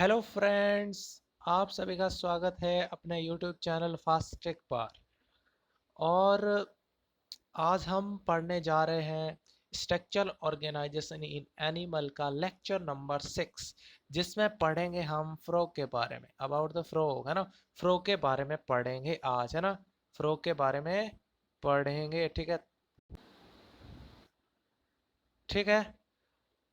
Hello friends, आप सभी का स्वागत है अपने यूट्यूब चैनल फास्ट ट्रिक पर। और आज हम पढ़ने जा रहे हैं स्ट्रक्चरल ऑर्गेनाइजेशन इन एनिमल का लेक्चर नंबर 6, जिसमें पढ़ेंगे हम फ्रॉग के बारे में। अबाउट द फ्रॉग, है ना। फ्रॉग के बारे में पढ़ेंगे आज, है ना। फ्रॉग के बारे में पढ़ेंगे, ठीक है। ठीक है,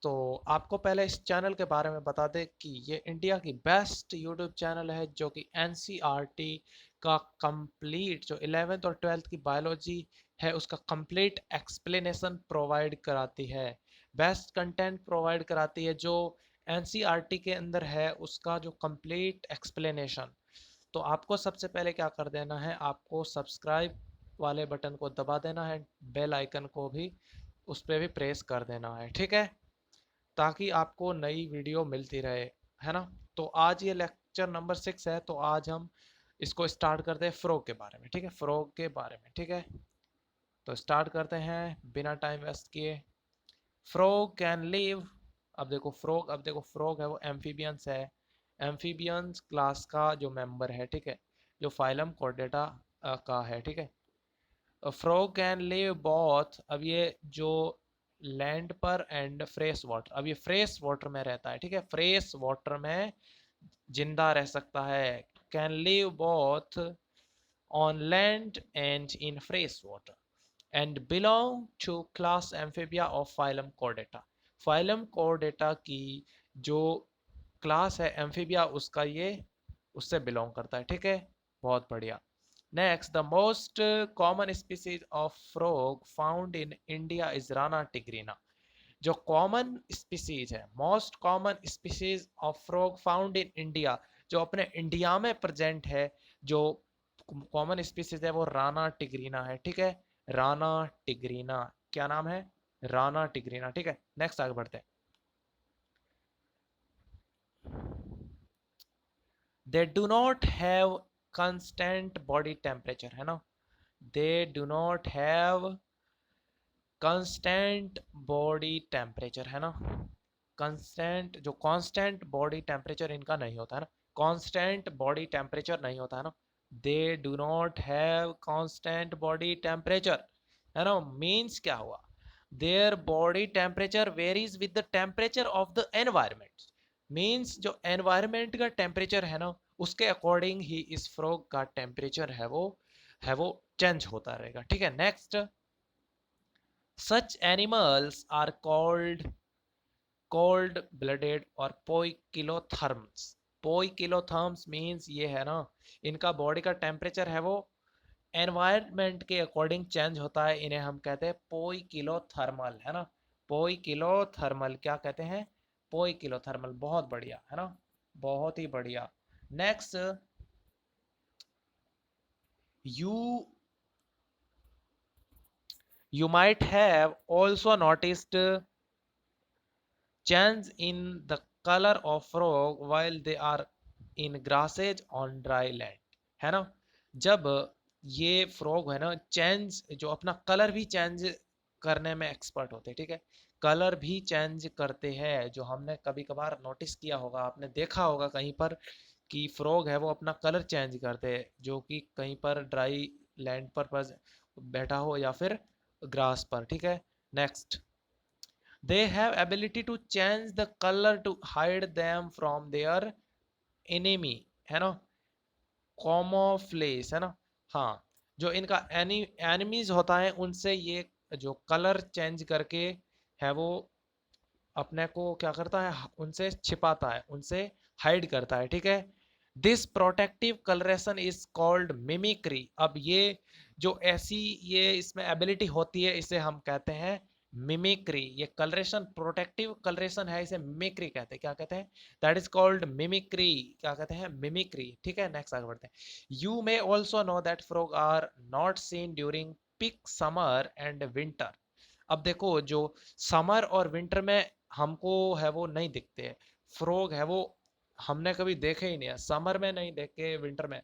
तो आपको पहले इस चैनल के बारे में बता दें कि ये इंडिया की बेस्ट यूट्यूब चैनल है, जो कि एनसीईआरटी का कंप्लीट, जो 11th और 12th की बायोलॉजी है उसका कंप्लीट एक्सप्लेनेशन प्रोवाइड कराती है। बेस्ट कंटेंट प्रोवाइड कराती है, जो एनसीईआरटी के अंदर है उसका जो कंप्लीट एक्सप्लेनेशन। तो आपको सबसे पहले क्या कर देना है, आपको सब्सक्राइब वाले बटन को दबा देना है, बेल आइकन को भी उस पर भी प्रेस कर देना है, ठीक है, ताकि आपको नई वीडियो मिलती रहे, है ना। तो आज ये लेक्चर नंबर 6 है, तो आज हम इसको स्टार्ट करते हैं फ्रॉग के बारे में, ठीक है। फ्रॉग के बारे में, ठीक है। तो स्टार्ट करते हैं बिना टाइम वेस्ट किए। Frog can live. अब देखो फ्रॉग है वो एम्फीबियंस है। एम्फीबियंस क्लास का जो मेंबर है, ठीक है, जो फाइलम कॉर्डेटा का है, ठीक है। Frog can live both. अब ये जो लैंड पर एंड फ्रेश वाटर, अब ये फ्रेश वाटर में रहता है, ठीक है, फ्रेश वाटर में जिंदा रह सकता है। Can live both on land and in fresh water and belong to class Amphibia of phylum Chordata. Phylum Chordata की जो क्लास है एम्फीबिया, उसका ये उससे बिलोंग करता है, ठीक है। बहुत बढ़िया। Next, the most common species of frog found in India is Rana tigrina. जो कॉमन स्पीसीज है, most common species of frog found in India, जो अपने इंडिया में प्रेजेंट है, जो कॉमन स्पीसीज है वो राना टिग्रीना है, ठीक है। राना टिग्रीना, क्या नाम है? राना टिग्रीना, ठीक है। नेक्स्ट आगे बढ़ते हैं। They do not have constant body temperature, है ना। They do not have constant body temperature, है ना। constant, जो कांस्टेंट बॉडी टेम्परेचर इनका नहीं होता है ना, कांस्टेंट बॉडी टेम्परेचर नहीं होता है ना। They do not have constant body temperature, है ना। मीन्स क्या हुआ? Their body temperature varies with the temperature of the environment. Means जो एनवायरमेंट का टेम्परेचर है ना, उसके अकॉर्डिंग ही इस फ्रॉग का टेम्परेचर है वो चेंज होता रहेगा, ठीक है। Next, such animals are called cold blooded और पोइकिलोथर्म्स। पोइकिलोथर्म्स मीन्स ये है ना, इनका बॉडी का टेम्परेचर है वो एनवायरनमेंट के अकॉर्डिंग चेंज होता है, इन्हें हम कहते हैं पोइकिलोथर्मल, है ना। पोइकिलोथर्मल क्या कहते हैं? पोइकिलोथर्मल। बहुत बढ़िया, है ना, बहुत ही बढ़िया। Next, you you might have also noticed change in the color of frog while they are in grasses on dry land, है ना। जब ये फ्रॉग है ना, चेंज, जो अपना कलर भी चेंज करने में एक्सपर्ट होते हैं, ठीक है। कलर भी चेंज करते हैं, जो हमने कभी कभार नोटिस किया होगा, आपने देखा होगा कहीं पर कि फ्रॉग है वो अपना कलर चेंज करते हैं, जो कि कहीं पर ड्राई लैंड पर बैठा हो या फिर ग्रास पर, ठीक है। Next, they have ability to change the color to hide them from their enemy, है ना। camouflage, है ना। हाँ, जो इनका एनिमीज होता है उनसे ये जो कलर चेंज करके है वो अपने को क्या करता है, उनसे छिपाता है, उनसे हाइड करता है, ठीक है। This protective colouration is called mimicry. अब ये जो ऐसी ये इसमें एबिलिटी होती है, इसे हम कहते हैं मिमिक्री। ये कलरेशन, प्रोटेक्टिव कलरेशन है, इसे मिमिक्री कहते हैं। क्या कहते हैं? That is called mimicry. क्या कहते हैं? मिमिक्री, ठीक है। नेक्स्ट आगे बढ़ते हैं। You may also know that frog are not seen during peak summer and winter. अब देखो, जो समर और विंटर में हमको है वो नहीं दिखते हैं, फ्रॉग है वो हमने कभी देखे ही नहीं है। समर में नहीं देखे, विंटर में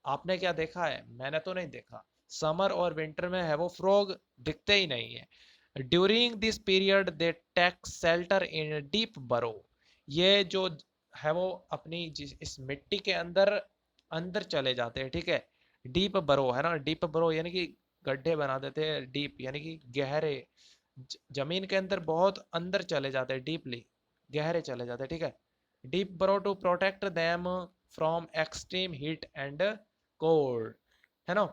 आपने क्या देखा है? मैंने तो नहीं देखा। समर और विंटर में है वो फ्रॉग दिखते ही नहीं है। During this period they take shelter in deep burrow. ये जो है वो अपनी इस मिट्टी के अंदर अंदर चले जाते हैं, ठीक है। डीप बरो है ना, डीप बरो यानी कि गड्ढे बना देते हैं, डीप यानी कि गहरे, जमीन के अंदर बहुत अंदर चले जाते हैं, डीपली गहरे चले जाते हैं, ठीक है। Deep burrow to protect them from extreme heat and cold, है ना।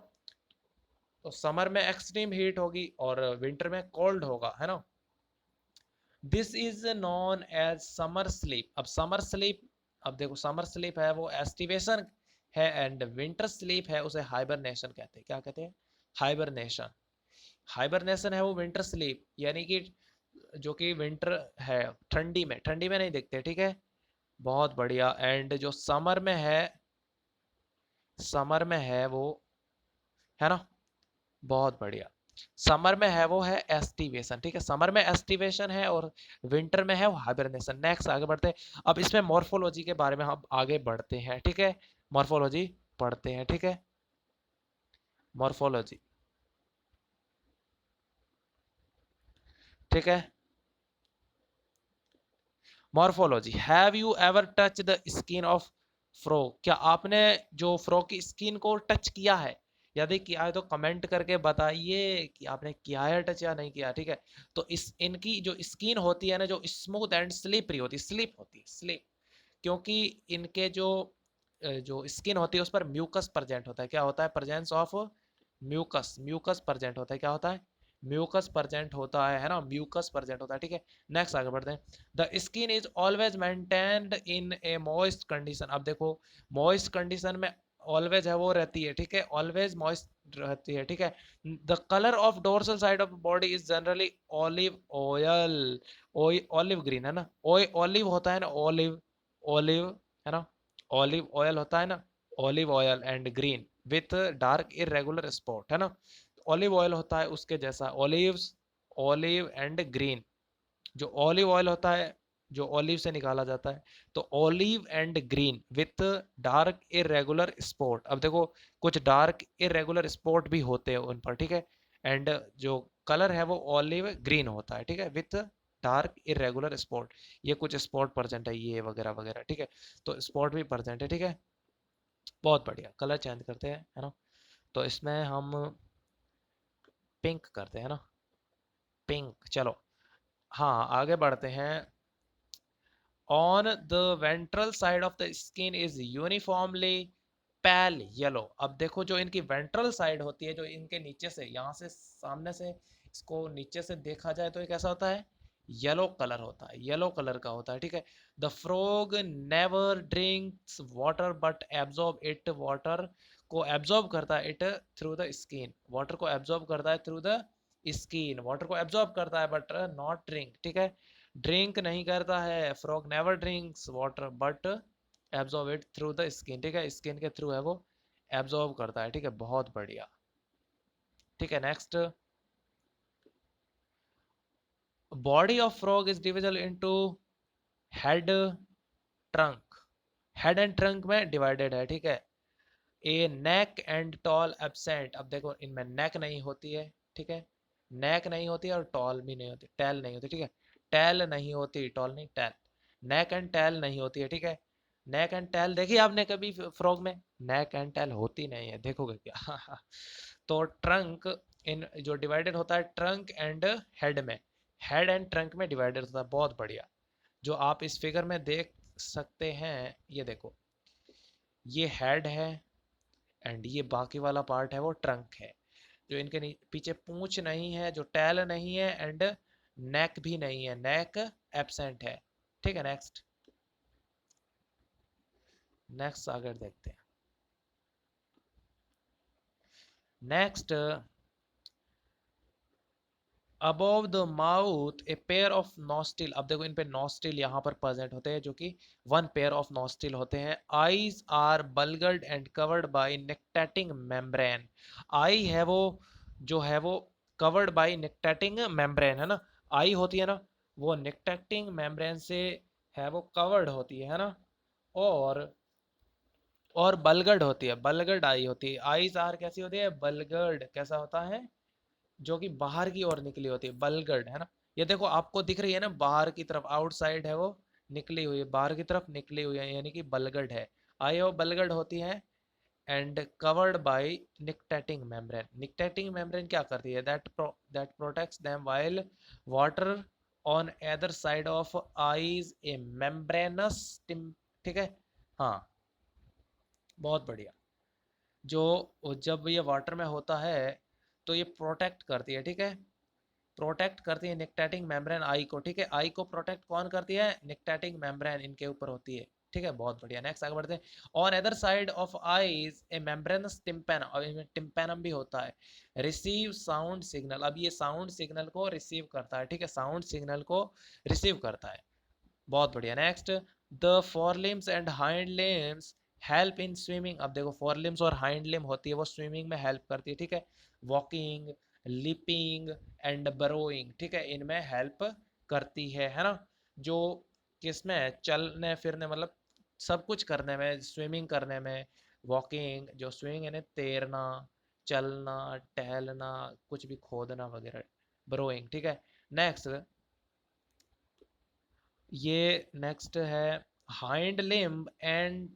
तो समर में एक्सट्रीम हीट होगी और विंटर में कोल्ड होगा, है ना। This is known as summer sleep. अब समर स्लीप, अब देखो समर स्लीप है वो एस्टिवेशन है, एंड विंटर स्लीप है उसे हाइबरनेशन कहते हैं। क्या कहते हैं? हाइबरनेशन। हाइबरनेशन है वो विंटर स्लीप, यानी कि जो कि विंटर है, ठंडी में नहीं दिखते, ठीक है। बहुत बढ़िया। एंड जो समर में है वो, है ना, बहुत बढ़िया। समर में है वो है एस्टिवेशन, ठीक है। समर में एस्टिवेशन है और विंटर में है वो हाइबरनेशन। नेक्स्ट आगे बढ़ते हैं। अब इसमें मॉर्फोलॉजी के बारे में हम आगे बढ़ते हैं, ठीक है। मॉर्फोलॉजी पढ़ते हैं, ठीक है। मॉर्फोलॉजी, ठीक है। Morphology, have you ever touch the skin of frog? क्या आपने जो फ्रॉग की स्किन को टच किया है? यदि किया है तो कमेंट करके बताइए कि आपने किया है टच या नहीं किया, ठीक है। तो इस इनकी जो स्किन होती है ना, जो स्मूथ एंड स्लिपरी होती है, स्लिप होती है, स्लिप, क्योंकि इनके जो स्किन होती है उस पर म्यूकस प्रेजेंट होता है। क्या होता है? Presence of mucus, mucus present होता है। क्या होता है? म्यूकस प्रेजेंट होता है ना, म्यूकस प्रेजेंट होता है, ठीक है। नेक्स्ट आगे बढ़ते हैं। The skin is always maintained in A moist condition. अब देखो, मॉइस्ट कंडीशन में ऑलवेज है वो रहती है, ठीक है, ऑलवेज मॉइस्ट रहती है, ठीक है। The colour of dorsal side of body is generally olive oil, olive green, है ना। ऑलिव होता है ना, ऑलिव, ऑलिव, है ना, ऑलिव ऑयल होता है ना, olive oil and green with dark irregular spot, है ना। ऑलिव ऑयल होता है उसके जैसा, ऑलिव्स, ऑलिव एंड ग्रीन। जो ऑलिव ऑयल होता है जो ऑलिव से निकाला जाता है, तो olive and green with dark irregular spot. अब देखो, कुछ डार्क इरेगुलर स्पॉट भी होते हैं उन पर, ठीक है। एंड जो कलर है वो ऑलिव ग्रीन होता है, ठीक है, विथ डार्क इरेगुलर स्पॉट। ये कुछ स्पॉट प्रेजेंट है, ये वगैरह वगैरह, ठीक है। तो स्पॉट भी प्रेजेंट है, ठीक है। बहुत बढ़िया। कलर चेंज करते हैं, है ना। तो इसमें हम पिंक करते हैं ना, पिंक, चलो। हाँ, आगे बढ़ते हैं। On the ventral side of the skin is uniformly pale yellow. अब देखो, जो इनकी वेंट्रल साइड होती है, जो इनके नीचे से, यहाँ से सामने से इसको नीचे से देखा जाए तो ये कैसा होता है? येलो कलर होता है, येलो कलर का होता है, ठीक है। The frog never drinks water but absorb it. Water को एब्जॉर्ब करता है it through the skin. Water को एब्जॉर्ब करता है थ्रू द स्किन। वाटर को एब्जॉर्ब करता है बट नॉट ड्रिंक, ठीक है। ड्रिंक नहीं करता है, frog never drinks water but absorb it through the skin, ठीक है। स्किन के थ्रू है वो एब्जॉर्ब करता है, ठीक है। बहुत बढ़िया, ठीक है। Next, body of frog is divisible into head, trunk. Head and trunk में डिवाइडेड है, ठीक है। ए नेक एंड टॉल एब्सेंट। अब देखो, इनमें नेक नहीं होती है, ठीक है। नेक नहीं होती है और टॉल भी नहीं होती, टेल नहीं होती, ठीक है। टेल नहीं होती, टॉल नहीं, टेल। नेक एंड टेल नहीं होती है, ठीक है। नेक एंड टेल देखी आपने कभी फ्रॉग में? नेक एंड टेल होती नहीं है, देखोगे क्या? तो ट्रंक, इन जो डिवाइडेड होता है ट्रंक एंड हेड में, हेड एंड ट्रंक में डिवाइडेड होता है। बहुत बढ़िया। जो आप इस फिगर में देख सकते हैं, ये देखो, ये हेड है एंड ये बाकी वाला पार्ट है वो ट्रंक है। जो इनके पीछे पूंछ नहीं है, जो टैल नहीं है, एंड नेक भी नहीं है, नेक एब्सेंट है, ठीक है। नेक्स्ट, नेक्स्ट आगे देखते हैं। Next, above the mouth A pair of नॉस्टिल। अब देखो, इन पे नॉस्टिल यहाँ पर प्रेजेंट होते हैं, जो कि वन पेयर ऑफ नॉस्टिल होते हैं। Eyes are bulged and covered by nictitating membrane. Eye है वो, जो है वो कवर्ड बाय निक्टेटिंग मेम्ब्रेन, है ना। आई होती है ना, वो निक्टेटिंग मेम्ब्रेन से है वो कवर्ड होती है ना। और बलगर्ड होती है, बलगर्ड आई होती है। आईज आर कैसी होती है? बलगर्ड। कैसा होता है? जो कि बाहर की ओर निकली होती है, बलगर्ड, है ना। ये देखो, आपको दिख रही है ना बाहर की तरफ, आउटसाइड है वो निकली हुई है, बाहर की तरफ निकली हुई है, यानी कि बलगड है। आई और बलगड होती है and covered by nictitating membrane. Nictitating membrane क्या करती है, that protects them while water on other side of eyes a membranous, ठीक है। हाँ, बहुत बढ़िया। जो जब ये वाटर में होता है तो ये प्रोटेक्ट करती है, ठीक है, प्रोटेक्ट करती है निक्टेटिंग मेम्ब्रेन आई को, ठीक है। आई को प्रोटेक्ट कौन करती है, निक्टेटिंग मेम्ब्रेन इनके ऊपर होती है, ठीक है, बहुत बढ़िया। नेक्स्ट आगे बढ़ते हैं। On other side of eyes a membranous tympan, और इनमें टिम्पैनम भी होता है, रिसीव साउंड सिग्नल। अब ये साउंड सिग्नल को रिसीव करता है, ठीक है, साउंड सिग्नल को रिसीव करता है, बहुत बढ़िया। Next, the four limbs and hind limbs help in swimming. अब देखो फोर लिम्स और हाइंड लिम होती है, वो स्विमिंग में हेल्प करती है, ठीक है, वॉकिंग, लिपिंग एंड बरोइंग, ठीक है, इनमें हेल्प करती है ना। जो किसमें, चलने फिरने, मतलब सब कुछ करने में, स्विमिंग करने में, वॉकिंग, जो स्विमिंग यानी तैरना, चलना, टहलना, कुछ भी खोदना वगैरह, बरोइंग, ठीक है। नेक्स्ट, ये नेक्स्ट है, hind limb and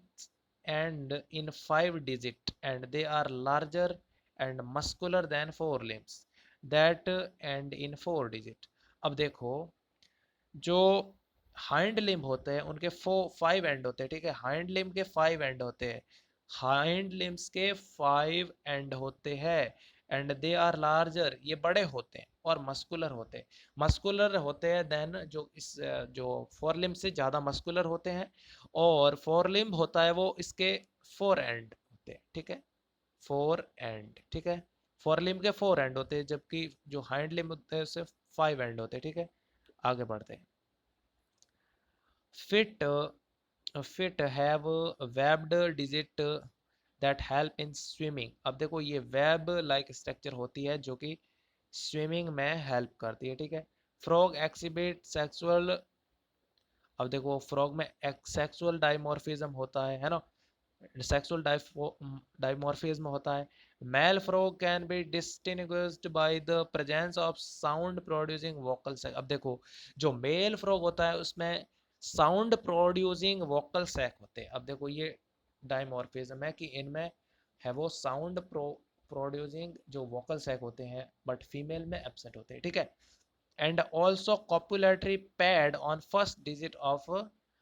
in 5 digit and they are larger and muscular than 4 limbs that end in 4 digit। अब देखो, जो हाइंड लिम्ब होते हैं उनके 5 एंड होते हैं, ठीक है, हाइंड लिम्ब के 5 एंड होते हैं, हाइंड लिम्स के 5 एंड होते हैं, एंड दे आर लार्जर, ये बड़े होते हैं, और मस्कुलर होते हैं, मस्कुलर होते हैं देन, जो इस जो फोर लिम्ब से ज़्यादा मस्कुलर होते हैं, और फोर लिम्ब होता है वो इसके 4 एंड होते हैं, ठीक है, 4 एंड, ठीक है, फोर लिम्ब के 4 एंड होते हैं, जबकि जो हाइंड लिम्ब होते हैं उससे 5 एंड होते हैं, ठीक है। आगे बढ़ते हैं। Fit fit have webbed digit that help in swimming. अब देखो, ये वेब लाइक स्ट्रक्चर होती है जो कि स्विमिंग में हेल्प करती है, ठीक है। फ्रॉग एक्सिबिट सेक्सुअल, अब देखो फ्रॉग में एक सेक्सुअल डाइमॉर्फिज्म होता है ना, सेक्सुअल डाइमॉर्फिज्म होता है। Male frog can be distinguished by the presence of sound producing vocal sac. अब देखो, जो मेल फ्रॉग होता है उसमें साउंड प्रोड्यूसिंग वोकल सैक होते हैं। अब देखो, ये डाइमॉर्फिज्म है कि इनमें है वो साउंड प्रोड्यूसिंग जो वोकल सैक होते हैं, बट फीमेल में एब्सेंट होते हैं, ठीक है। And also copulatory pad on first digit of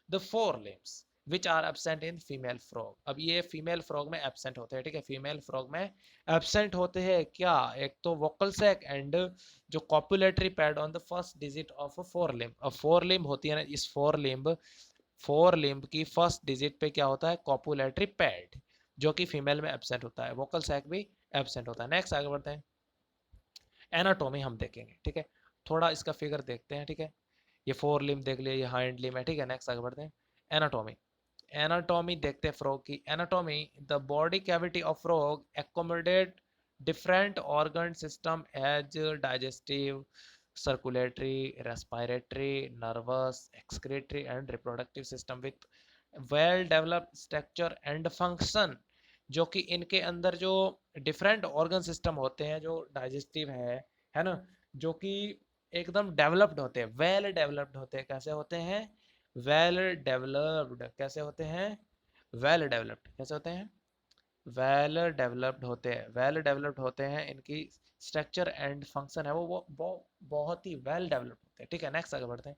the forelimbs which are absent in female frog। अब ये फीमेल फ्रॉग में एब्सेंट होते हैं, ठीक है, फीमेल फ्रॉग में एब्सेंट होते हैं क्या, एक तो वोकल सैक एंड जो copulatory pad on the first digit of four limb. अब फोर लिम्ब होती है ना, इस फोर लिम्ब की फर्स्ट डिजिट पे क्या होता है, कॉपुलेटरी पैड, जो कि फीमेल में एब्सेंट होता है, वोकल सैक भी एब्सेंट होता है। नेक्स्ट आगे बढ़ते हैं। एनाटोमी हम देखेंगे, ठीक है, थोड़ा इसका फिगर देखते हैं, ठीक है। ये फोर लिम देख लिया, ये हाइंड लिम है, ठीक है। नेक्स्ट आगे बढ़ते हैं। एनाटोमी, एनाटोमी देखते हैं फ्रॉग की। Anatomy, the body cavity of frog accommodate different organ system as digestive, circulatory, respiratory, nervous, excretory and reproductive system with well developed structure and function. जो कि इनके अंदर जो डिफरेंट ऑर्गन सिस्टम होते हैं, जो डाइजेस्टिव है ना, जो कि एकदम डेवलप्ड होते हैं, वेल डेवलप्ड होते हैं, कैसे होते हैं, वेल डेवलप्ड, कैसे होते हैं, वेल डेवलप्ड, कैसे होते हैं, वेल डेवलप्ड होते हैं, वेल डेवलप्ड होते हैं, इनकी स्ट्रक्चर एंड फंक्शन है वो बहुत ही वेल डेवलप्ड होते हैं, ठीक है। नेक्स्ट आगे बढ़ते हैं।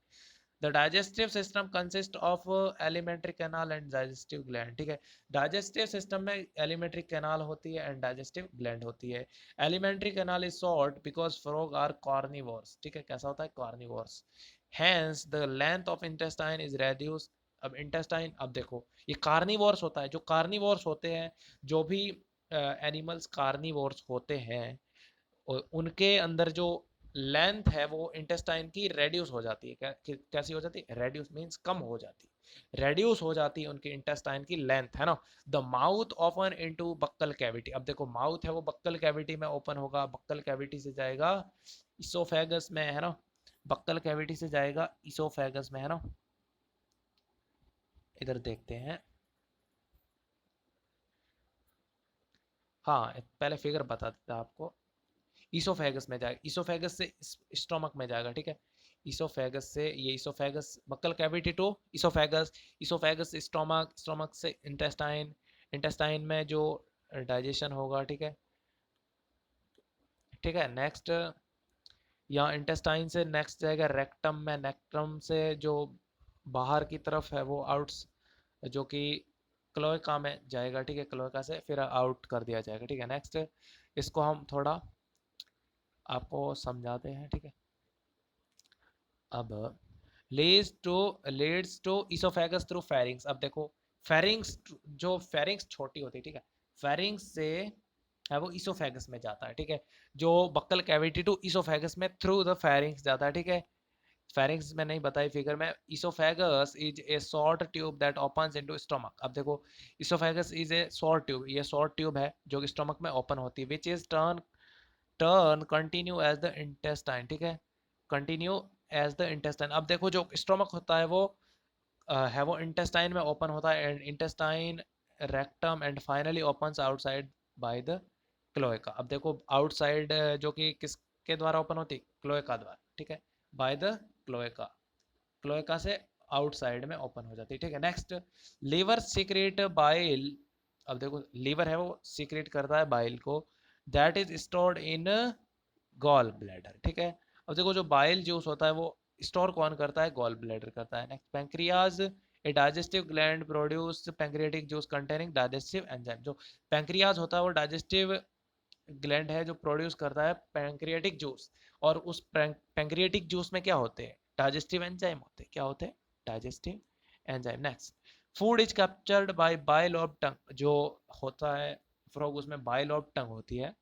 The digestive system consist of alimentary canal and digestive gland, ठीक है। डाइजेस्टिव सिस्टम में एलिमेंट्री कैनाल होती है एंड डाइजेस्टिव ग्लैंड होती है। Alimentary canal is short because frog are carnivores, ठीक है, कैसा होता है, carnivores. Hence the length of intestine is reduce. अब इंटेस्टाइन, अब देखो, ये कार्निवोर्स होता है, जो कार्निवोर्स होते हैं, जो भी एनिमल्स कार्निवोर्स होते हैं, उनके अंदर जो लेंथ है वो इंटेस्टाइन की रेड्यूस हो जाती है, कैसी हो जाती है, रेड्यूस मींस कम हो जाती है, रेड्यूस हो जाती है उनकी इंटेस्टाइन की लेंथ, है ना। The mouth open into buccal cavity. अब देखो, माउथ है वो बक्कल कैविटी में ओपन होगा, बक्कल कैविटी से जाएगा इसोफेगस में, है ना, बक्कल कैविटी से जाएगा इसोफेगस में, है ना। इधर देखते हैं। हाँ, पहले फिगर बता देता आपको। ईसोफेगस में जाएगा, ईसोफेगस से स्टोमक में जाएगा, ठीक है। इसोफेगस से, ये oesophagus buccal cavity to oesophagus, oesophagus stomach, stomach से इंटेस्टाइन, इंटेस्टाइन में जो डाइजेशन होगा, ठीक है, ठीक है। नेक्स्ट, यहाँ इंटेस्टाइन से नेक्स्ट जाएगा रेक्टम में, रेक्टम से जो बाहर की तरफ है वो आउट्स, जो कि क्लोएका में जाएगा, ठीक है, क्लोएका से फिर आउट कर दिया जाएगा, ठीक है। नेक्स्ट, इसको हम थोड़ा आपको समझाते हैं, ठीक है। अब leads to oesophagus through pharynx. अब देखो फेरिंग्स, जो फेरिंग्स छोटी होती है, ठीक है, फेरिंग्स से है वो इसोफेगस में जाता है, ठीक है, जो बक्कल कैविटी टू इसोफेगस में थ्रू द फेरिंग्स जाता है, ठीक है। फेरिंग्स में नहीं बताई फिगर में। Oesophagus is a short tube that opens into stomach. अब देखो oesophagus is a short tube, ये शॉर्ट ट्यूब है जो कि स्टमक में ओपन होती है, which is turn turn continue as the intestine, ठीक है, कंटिन्यू एज द इंटेस्टाइन। अब देखो जो स्टमक होता है वो है वो इंटेस्टाइन में ओपन होता है, and intestine, rectum and finally opens outside bye the cloaca. अब देखो आउटसाइड जो कि किसके द्वारा ओपन होती, क्लोएका द्वारा, ठीक है, बाय द क्लोएका, क्लोएका से आउटसाइड में ओपन हो जाती है, ठीक है। Next, liver secrete bile. अब देखो लीवर है वो सीक्रेट करता है बाइल को, that is stored in gall bladder, ठीक है। अब देखो जो बाइल जूस होता है वो स्टोर कौन करता है, गॉल ब्लैडर करता है। Next, pancreas, a digestive gland produce pancreatic juice containing digestive enzyme. जो पैंक्रियाज होता है वो डाइजेस्टिव ग्लैंड है जो प्रोड्यूस करता है पैंक्रियाटिक जूस, और उस पैंक्रियाटिक जूस में क्या होते हैं, डाइजेस्टिव एंजाइम होते हैं, क्या होते हैं, digestive enzyme. Next, food is captured by bile of tongue. जो होता है फ्रॉग, उसमें बाइल ऑफ टंग होती है।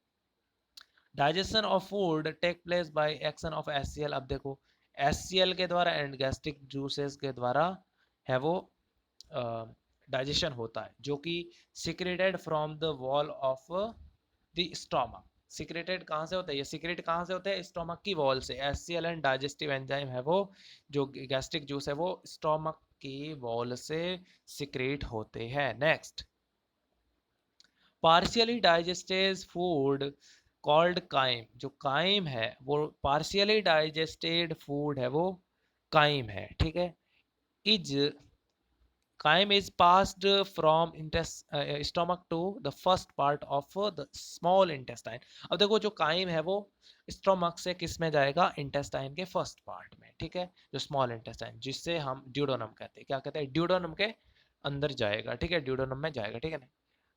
Digestion of food take place by action of HCl. अब देखो एचसीएल के द्वारा एंड गैस्ट्रिक जूसेस के द्वारा है वो डाइजेशन होता है, जो कि secreted from the wall of the stomach. Secreted कहाँ से होता है, ये सिक्रेट कहाँ से होता है, स्टोमक की वॉल से। एचसीएल एंड डाइजेस्टिव एंजाइम है वो, जो गैस्ट्रिक जूस है वो स्टोमक की वॉल से सिक्रेट होते हैं। Next, partially digested food called crime. जो काइम है वो पार्शियली डाइजेस्टेड फूड है वो काइम है, ठीक है। Is chyme is passed from stomach to the first part of the small intestine. अब देखो जो काइम है वो स्टोमक से किस में जाएगा, इंटेस्टाइन के फर्स्ट पार्ट में, ठीक है, जो स्मॉल इंटेस्टाइन, जिससे हम ड्यूडोनम कहते हैं, क्या कहते हैं, ड्यूडोनम के अंदर जाएगा, ठीक है, ड्यूडोनम में जाएगा, ठीक है ना।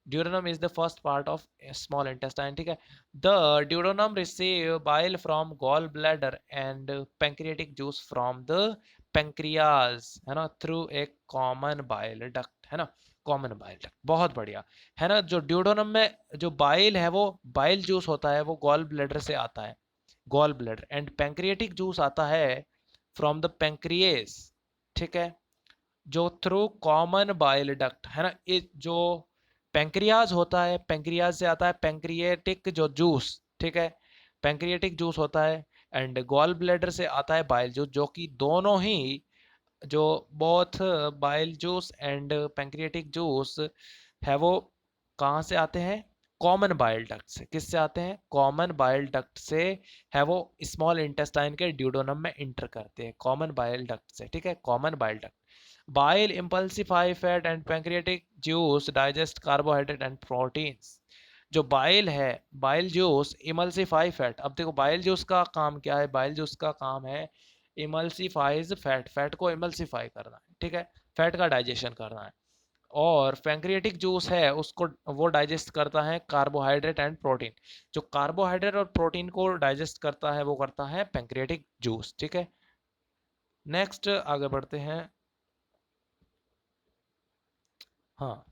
Duodenum is the first part of a small intestine, ठीक है। The duodenum receive bile from gallbladder and pancreatic juice from the pancreas, है ना, through a common bile duct, है ना, कॉमन बाइल डक्ट। बहुत बढ़िया, है ना। जो ड्यूडोनम में जो बाइल है वो बाइल जूस होता है वो गॉल ब्लैडर से आता है, gall bladder, and pancreatic juice आता है फ्रॉम द पैंक्रिएस, ठीक है, जो थ्रू कॉमन बाइल डक्ट, है ना। ये जो पैंक्रियाज होता है, पैंक्रियाज से आता है पैंक्रिएटिक जो जूस, ठीक है, पैंक्रिएटिक जूस होता है, एंड गॉल ब्लैडर से आता है बाइल जूस, जो कि दोनों ही जो both bile juice and pancreatic juice है वो कहाँ से आते हैं, कॉमन बाइल डक्ट से। किससे आते हैं, कॉमन बाइल डक्ट से है वो स्मॉल इंटेस्टाइन के ड्यूडोनम में इंटर करते हैं, कॉमन बाइल डक्ट से, ठीक है, common bile duct. Bile emulsify fat and pancreatic juice digest carbohydrate and proteins। जो बाइल है, बाइल जूस इमल्सिफाई फैट। अब देखो बाइल जूस का काम क्या है, बाइल जूस का काम है इमल्सिफाइज फैट, फैट को इमल्सिफाई करना है, ठीक है, फैट का डाइजेशन करना है। और पैंक्रियाटिक जूस है उसको वो डाइजेस्ट करता है कार्बोहाइड्रेट एंड प्रोटीन। जो कार्बोहाइड्रेट और प्रोटीन को डाइजेस्ट करता है वो करता है पैंक्रियाटिक जूस, ठीक है। नेक्स्ट आगे बढ़ते हैं। हाँ,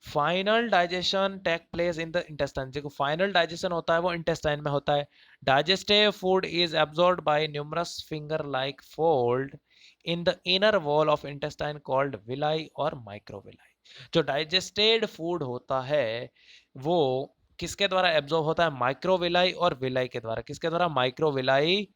final digestion take place in the intestine. देखो फाइनल डाइजेशन होता है वो इंटेस्टाइन में होता है। Digestive food is absorbed by numerous finger like fold in the inner wall of intestine called villi और माइक्रोविलाई। जो डाइजेस्टेड फूड होता है वो किसके द्वारा एब्जॉर्ब होता है, माइक्रोविलाई और विलाई के द्वारा। किसके द्वारा, माइक्रोविलाई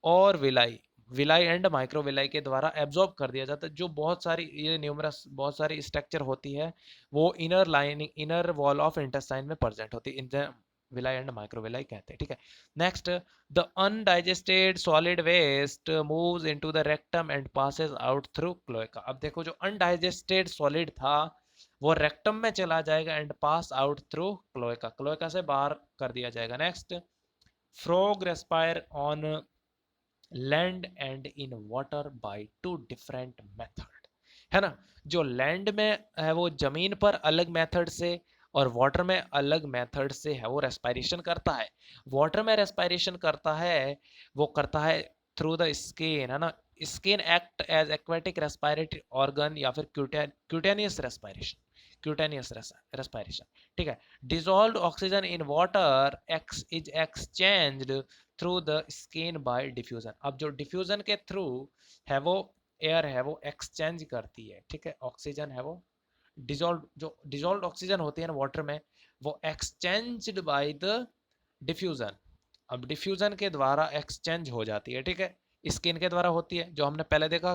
और विलाई, विलाई एंड माइक्रोविलाई के द्वारा एब्जॉर्ब कर दिया जाता है। जो बहुत सारी ये न्यूमरस बहुत सारी स्ट्रक्चर होती है वो inner lining, inner wall of intestine में प्रेजेंट होती है। विलाई एंड माइक्रोविलाई कहते हैं, ठीक है। Next, the undigested solid waste moves into the rectum and passes out through cloaca. अब देखो जो अनडाइजेस्टेड सॉलिड था वो रेक्टम में चला जाएगा and pass out through cloaca, cloaca से बाहर कर दिया जाएगा। Next, frog respire on land and in water by two different method, है ना। जो लैंड में है वो जमीन पर अलग मेथड से और वाटर में अलग मेथड से है वो रेस्पायरेशन करता है। वाटर में रेस्पायरेशन करता है वो करता है थ्रू द स्किन, है ना। Skin act as aquatic respiratory organ या फिर क्यूटेनियस रेस्पायरेशन, क्यूटेनियस रेस्पायरेशन, ठीक है। Dissolved oxygen in water ex is exchanged through the skin by diffusion. अब जो डिफ्यूजन के थ्रू है वो एयर है वो एक्सचेंज करती है, ठीक है। ऑक्सीजन है वो डिजॉल्व, जो डिजॉल्व ऑक्सीजन होती है ना वाटर में वो एक्सचेंज्ड बाय द डिफ्यूजन। अब डिफ्यूजन के द्वारा एक्सचेंज हो जाती है, ठीक है। स्किन के द्वारा होती है, जो हमने पहले देखा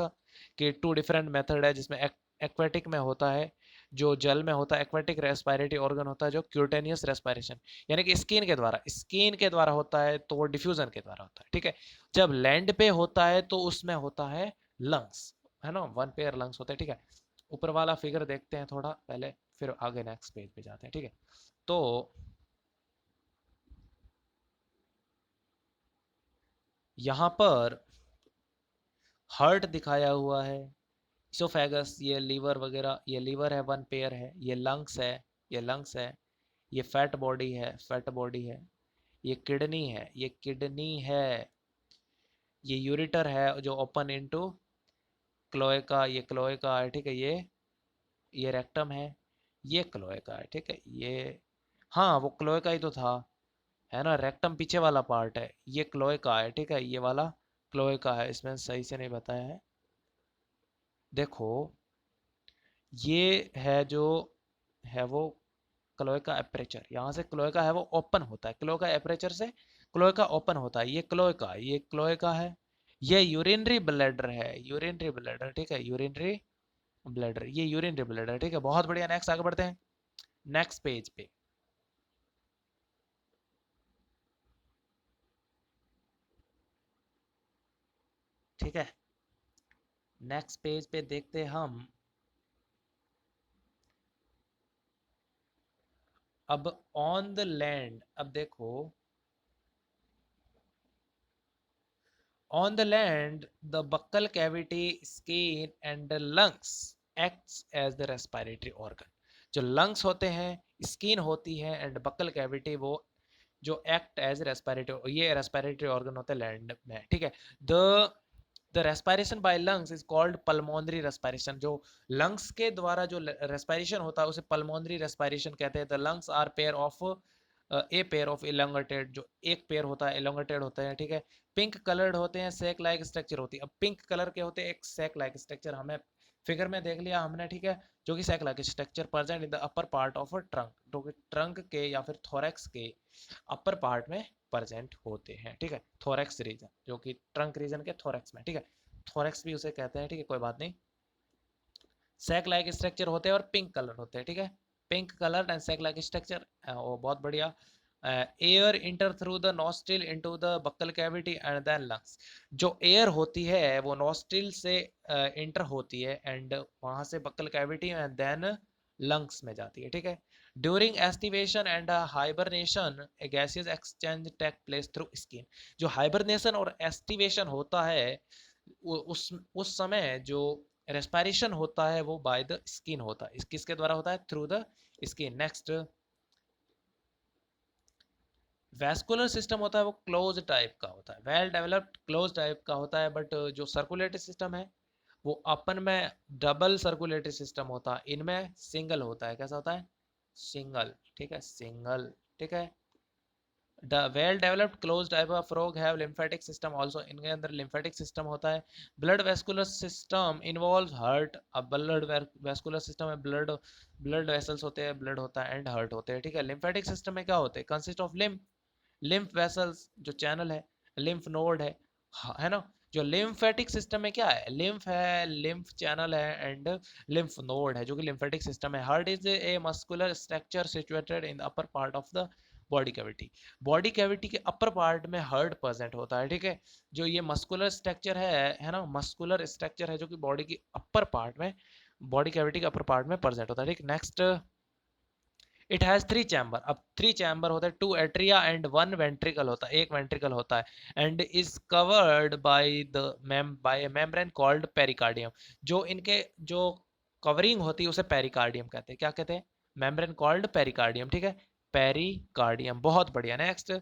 कि टू डिफरेंट मेथड है, जिसमें एक्वेटिक में होता है जो जल में होता है एक्वेटिक रेस्पायरेटरी ऑर्गन होता है जो क्यूटेनियस रेस्पायरेशन, यानी कि स्किन के द्वारा होता है तो वो डिफ्यूजन के द्वारा होता है, ठीक है। जब लैंड पे होता है तो उसमें होता है लंग्स, है ना, वन पेयर लंग्स होते हैं, ठीक है। ऊपर वाला फिगर देखते हैं थोड़ा पहले, फिर आगे नेक्स्ट पेज पे जाते हैं, ठीक है। तो यहाँ पर हार्ट दिखाया हुआ है, इसोफेगस, ये लीवर वगैरह, ये लीवर है वन पेयर है, ये लंग्स है, ये लंग्स है, ये फैट बॉडी है, फैट बॉडी है, ये किडनी है, ये किडनी है, ये यूरिटर है जो ओपन इनटू क्लोएका, ये क्लोएका है, ठीक है। ये रेक्टम है, ये क्लोएका है, ठीक है। ये, हाँ वो क्लोएका ही तो था, है ना। रेक्टम पीछे वाला पार्ट है, ये क्लोएका है, ठीक है। ये वाला क्लोएका है, इसमें सही से नहीं बताया है। देखो ये है जो है वो क्लोए का एपरेचर, यहाँ से क्लोए का है वो ओपन होता है, क्लोए का एपरेचर से क्लोए का ओपन होता है, ये क्लोए का है। ये यूरिनरी ब्लैडर है, यूरिनरी ब्लैडर, ठीक है, यूरिनरी ब्लैडर, ये यूरिनरी ब्लैडर, ठीक है। बहुत बढ़िया, नेक्स्ट आगे बढ़ते हैं, नेक्स्ट पेज पे, ठीक है। नेक्स्ट पेज पे देखते हैं हम अब ऑन द लैंड। अब देखो on the land the buccal cavity, skin and the lungs acts as the respiratory organ। जो lungs होते हैं, skin होती है and buccal cavity वो जो act as respiratory, ये respiratory organ होते हैं land में, ठीक है। the respiration by lungs is called pulmonary respiration। जो lungs के द्वारा जो respiration होता है उसे pulmonary respiration कहते हैं। the lungs are pair of A pair of elongated, जो एक पेयर होता है elongated होता है, ठीक है। पिंक कलर्ड होते हैं, सेक लाइक स्ट्रक्चर होती है। अब पिंक कलर के होते हैं, एक सेक लाइक स्ट्रक्चर हमें फिगर में देख लिया हमने, ठीक है, जो कि sac like structure present in the upper part of a trunk, जो कि ट्रंक के या फिर थोरैक्स के अपर पार्ट में प्रेजेंट होते हैं, ठीक है। थोरैक्स रीजन, जो कि ट्रंक रीजन के थोरैक्स में, ठीक है। थोरैक्स भी उसे कहते हैं, ठीक है, कोई बात नहीं। सैक लाइक स्ट्रक्चर होते हैं और पिंक कलर होते हैं, ठीक है। Pink colour and sac like structure, वो बहुत बढ़िया। Air enter through the nostril into the buccal cavity and then lungs. जो एयर होती है वो नॉस्ट्रिल से इंटर होती है एंड वहां से buccal cavity and then lungs में जाती है, ठीक है। During aestivation and hibernation gases exchange take place through skin. जो हाइबरनेशन और एस्टिवेशन होता है उस समय जो रेस्पायरेशन होता है वो बाय द स्किन होता है, किसके द्वारा होता है, through the skin. Next, vascular system होता है वो क्लोज टाइप का होता है, वेल डेवलप्ड क्लोज टाइप का होता है, बट जो सर्कुलेटरी सिस्टम है वो अपन में डबल सर्कुलेटरी सिस्टम होता है, इनमें सिंगल होता है। कैसा होता है, सिंगल, ठीक है, सिंगल, ठीक है। Well developed close type of frog have lymphatic system also, इनके अंदर लिम्फेटिक सिस्टम होता है। Blood vascular system involve heart. अब ब्लड वेस्कुलर सिस्टम में ब्लड ब्लड वेसल्स होते हैं, ब्लड होता है एंड हार्ट होते हैं, ठीक है। लिम्फेटिक सिस्टम में क्या होते हैं, कंसिस्ट ऑफ लिम्फ वेसल्स जो चैनल है, लिम्फ नोड है ना। जो लिम्फेटिक सिस्टम में क्या है, लिम्फ है, लिम्फ चैनल है एंड लिम्फ नोड है, जो कि लिम्फेटिक सिस्टम है। Heart is a muscular structure situated in the upper part of the body cavity के अपर पार्ट में हार्ट प्रेजेंट होता है, ठीक है। जो ये मस्कुलर स्ट्रक्चर है ना, मस्कुलर स्ट्रक्चर है जो कि बॉडी की अपर पार्ट में, बॉडी कैविटी के अपर पार्ट में प्रेजेंट होता है, ठीक। Next, it has three chamber. अब थ्री चैम्बर होता है, two atria and one ventricle होता है, एक वेंट्रिकल होता है, and is covered by the by membrane called pericardium. जो इनके जो कवरिंग होती है उसे पेरिकार्डियम कहते हैं। क्या कहते हैं? मेम्ब्रेन कॉल्ड पेरिकार्डियम, ठीक है, पेरिकार्डियम। बहुत बढ़िया। Next,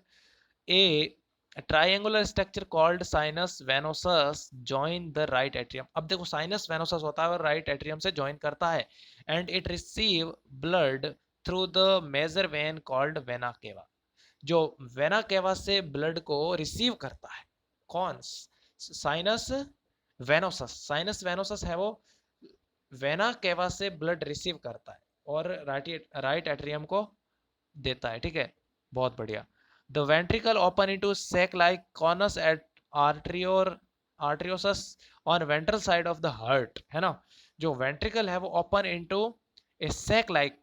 a triangular structure called sinus venosus join the right atrium. अब देखो, साइनस वेनोसस होता है और राइट एट्रियम से जॉइन करता है, and it receive blood through the major vein called vena cava. जो वेना केवा से ब्लड को रिसीव करता है, कौन? Sinus venosus. साइनस वेनोसस है वो वेना केवा से ब्लड रिसीव करता है और राइट एट्रियम को देता है, ठीक है। बहुत बढ़िया। The ventricle open into sac like conus at arterior arteriosus on ventral side of the heart, है ना। जो वेंट्रिकल है वो open into a sac like,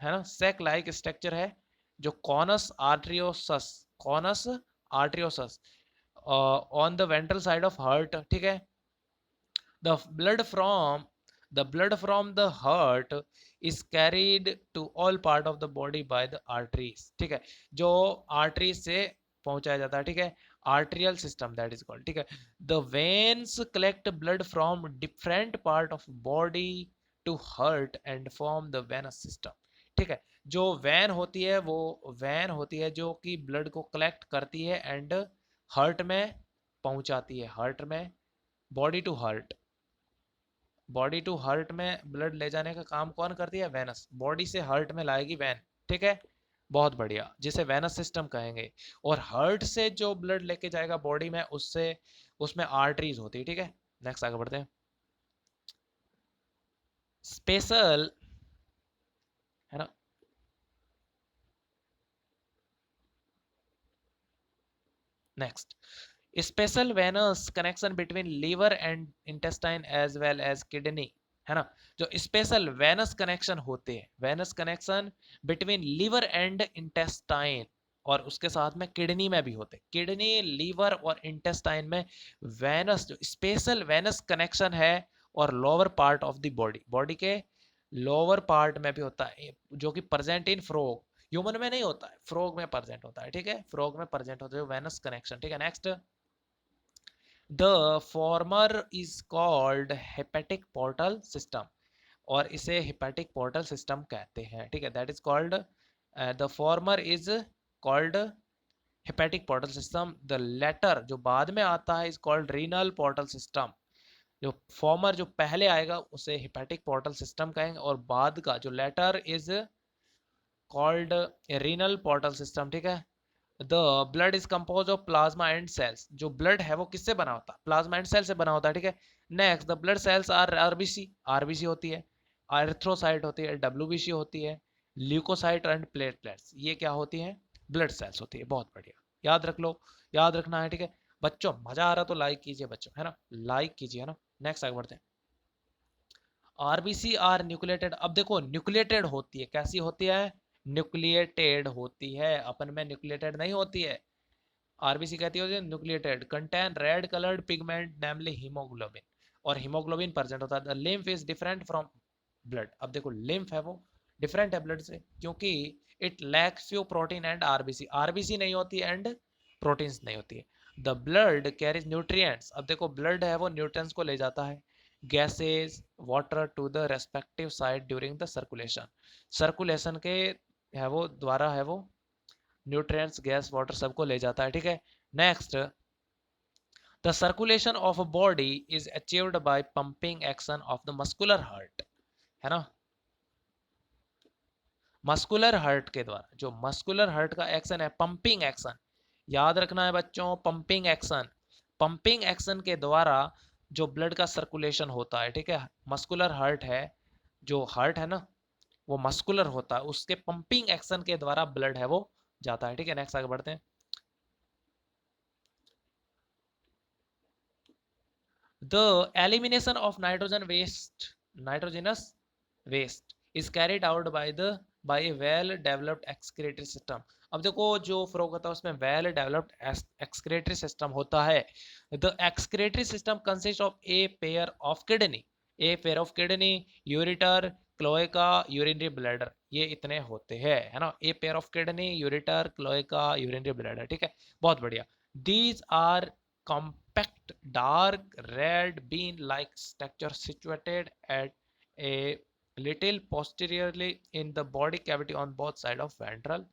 है ना, सैक लाइक स्ट्रक्चर है जो conus arteriosus on the ventral side of heart, ठीक है। The blood from the blood from the heart is carried to all part of the body by the arteries, ठीक है। जो arteries से पहुंचाया जाता है, ठीक है, arterial system that is called, ठीक है। The veins collect blood from different part of body to heart and form the venous system, ठीक है। जो वैन होती है वो वैन होती है जो कि ब्लड को कलेक्ट करती है एंड हार्ट में पहुंचाती है, हार्ट में, body to heart, body to heart में ब्लड ले जाने का काम कौन करती है? वेनस। बॉडी से हार्ट में लाएगी वैन, ठीक है। बहुत बढ़िया, जिसे वेनस सिस्टम कहेंगे। और हार्ट से जो ब्लड लेके जाएगा बॉडी में, उससे उसमें आर्टरीज होती है, ठीक है। नेक्स्ट आगे बढ़ते हैं। स्पेशल, है ना, next, special venous connection between liver and intestine as well as kidney, है ना। जो स्पेशल वेनस कनेक्शन होते हैं, venous connection between liver and intestine, और उसके साथ में किडनी में भी होते हैं। किडनी, लीवर और इंटेस्टाइन में वेनस, जो स्पेशल वेनस कनेक्शन है, और lower part of the body, body के लोअर पार्ट में भी होता है, जो कि प्रेजेंट इन फ्रॉग, ह्यूमन में नहीं होता है, फ्रॉग में प्रेजेंट होता है, ठीक है। फ्रॉग में प्रेजेंट होता है वेनस कनेक्शन, ठीक है। Next, the former is called hepatic portal system, और इसे हेपेटिक पोर्टल सिस्टम कहते हैं, ठीक है। That is called, the former is called hepatic portal system, the latter जो बाद में आता है is called renal portal system. जो फॉर्मर जो पहले आएगा उसे हेपेटिक पोर्टल सिस्टम कहेंगे, और बाद का जो latter is called renal portal system, ठीक है। The blood is compose of plasma and cells. जो ब्लड है वो किससे बना होता है? प्लाज्मा एंड सेल से बना होता है, ठीक है। Next, the blood cells are RBC, RBC होती है, एरिथ्रोसाइट होती है, डब्ल्यूबीसी होती है, ल्यूकोसाइट एंड प्लेटलेट्स, ये क्या होती है? ब्लड सेल्स होती है। बहुत बढ़िया, याद रख लो, याद रखना है, ठीक है। बच्चों मजा आ रहा तो लाइक कीजिए बच्चों, है ना, लाइक कीजिए, है ना। नेक्स्ट आगे बढ़ते हैं। RBC are nucleated. अब देखो, न्यूक्लिएटेड होती है, कैसी होती है? न्यूक्लिएटेड होती है, अपन में न्यूक्लिएटेड नहीं होती है। आरबीसी कहती है nucleated, contain red coloured pigment namely haemoglobin, और हीमोग्लोबिन प्रेजेंट होता है। The lymph is different from blood. अब देखो, लिम्फ है वो डिफरेंट है ब्लड से, क्योंकि it lacks few protein and RBC, RBC नहीं होती एंड प्रोटीन्स नहीं होती है। The blood carries nutrients. अब देखो, ब्लड है वो न्यूट्रिएंट्स को ले जाता है, gases, water to the respective side during the circulation, circulation के है वो द्वारा है वो न्यूट्रिएंट्स, गैस, वाटर सबको ले जाता है, ठीक है। Next, the circulation of a body is achieved by pumping action of the muscular heart, है ना। मस्कुलर हार्ट के द्वारा, जो मस्कुलर हार्ट का एक्शन है पंपिंग एक्शन, याद रखना है बच्चों, पंपिंग एक्शन, पंपिंग एक्शन के द्वारा जो ब्लड का सर्कुलेशन होता है, ठीक है। मस्कुलर हार्ट है, जो हार्ट है ना वो मस्कुलर होता है, उसके पंपिंग एक्शन के द्वारा ब्लड है वो जाता है, ठीक है। नेक्स्ट आगे बढ़ते हैं। The elimination of nitrogenous waste is carried out by a well-developed excretory system. अब देखो जो फ्रॉग होता है उसमें वेल डेवलप्ड एक्सक्रेटरी सिस्टम होता है। The excretory system consist of a pair of kidney, a pair of kidney, ureter, cloaca, urinary bladder, ये इतने होते हैं, है ना। A pair of kidney, ureter, cloaca, urinary bladder, ठीक है, बहुत बढ़िया। These are compact dark red bean like structure situated at a little posteriorly in the body cavity on both side of ventral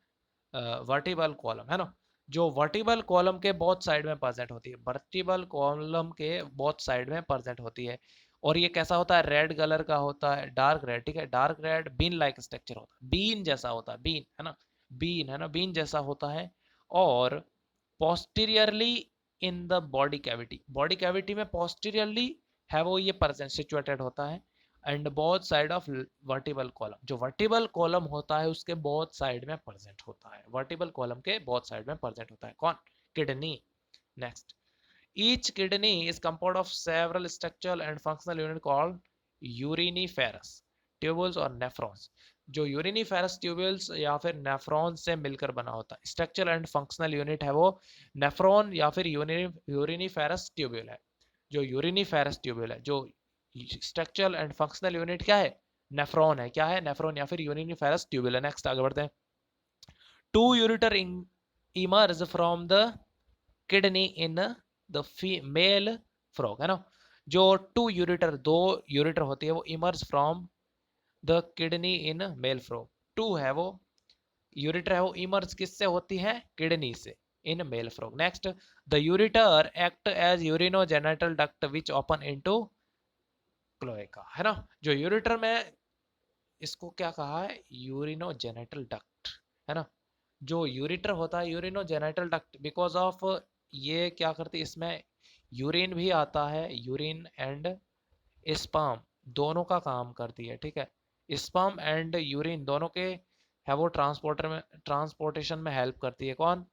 vertebral column, है ना। जो vertebral column के both side में present होती है, वर्टिबल कॉलम के both side में present होती है। और ये कैसा होता है, रेड कलर का होता है, डार्क रेड, ठीक है, dark red been like structure होता है, बीन जैसा होता है, बीन है ना, बीन है ना, बीन जैसा होता है। और posteriorly in the body cavity, body cavity में पोस्टीरियरली है वो ये प्रेजेंट सिचुएटेड होता है। And both side of vertebral column, जो वर्टिबल कॉलम होता है उसके बोथ साइड में प्रेजेंट होता है, वर्टिबल कॉलम के बोथ साइड में प्रेजेंट होता है कौन, kidney. Next, each kidney is compound of several structural and functional unit called uriniferous tubules और नेफ्रॉन्स। जो यूरिनीफेरस ट्यूबुल्स या फिर नेफ्रॉन से मिलकर बना होता है, स्ट्रक्चरल एंड फंक्शनल यूनिट है वो नेफ्रॉन या फिर यूरिनीफेरस ट्यूब्यूल है। जो यूरिनीफेरस ट्यूब्यूल है, जो स्ट्रक्चरल एंड फंक्शनल यूनिट क्या है, नेफ्रॉन है, क्या है, नेफ्रॉन या फिर यूरिनीफेरस ट्यूब्यूल है। नेक्स्ट आगे बढ़ते हैं। Two ureter emerge from the kidney in the male frog, है ना। जो टू यूरिटर, दो यूरिटर होती है वो emerge from the kidney in male frog, two है वो यूरिटर है वो इमर्ज किससे होती है, किडनी से, in male frog. Next, the ureter act as urinogenital duct which open into cloaca, है ना। जो यूरिटर में, इसको क्या कहा है, यूरिनोजेनिटल डक्ट, है ना। जो यूरिटर होता है यूरिनोजेनिटल डक्ट, बिकॉज ऑफ ये क्या करती है, इसमें यूरिन भी आता है, यूरिन एंड स्पर्म दोनों का काम करती है, ठीक है। स्पर्म एंड यूरिन दोनों के है वो ट्रांसपोर्टर में, ट्रांसपोर्टेशन में हेल्प करती है कौन,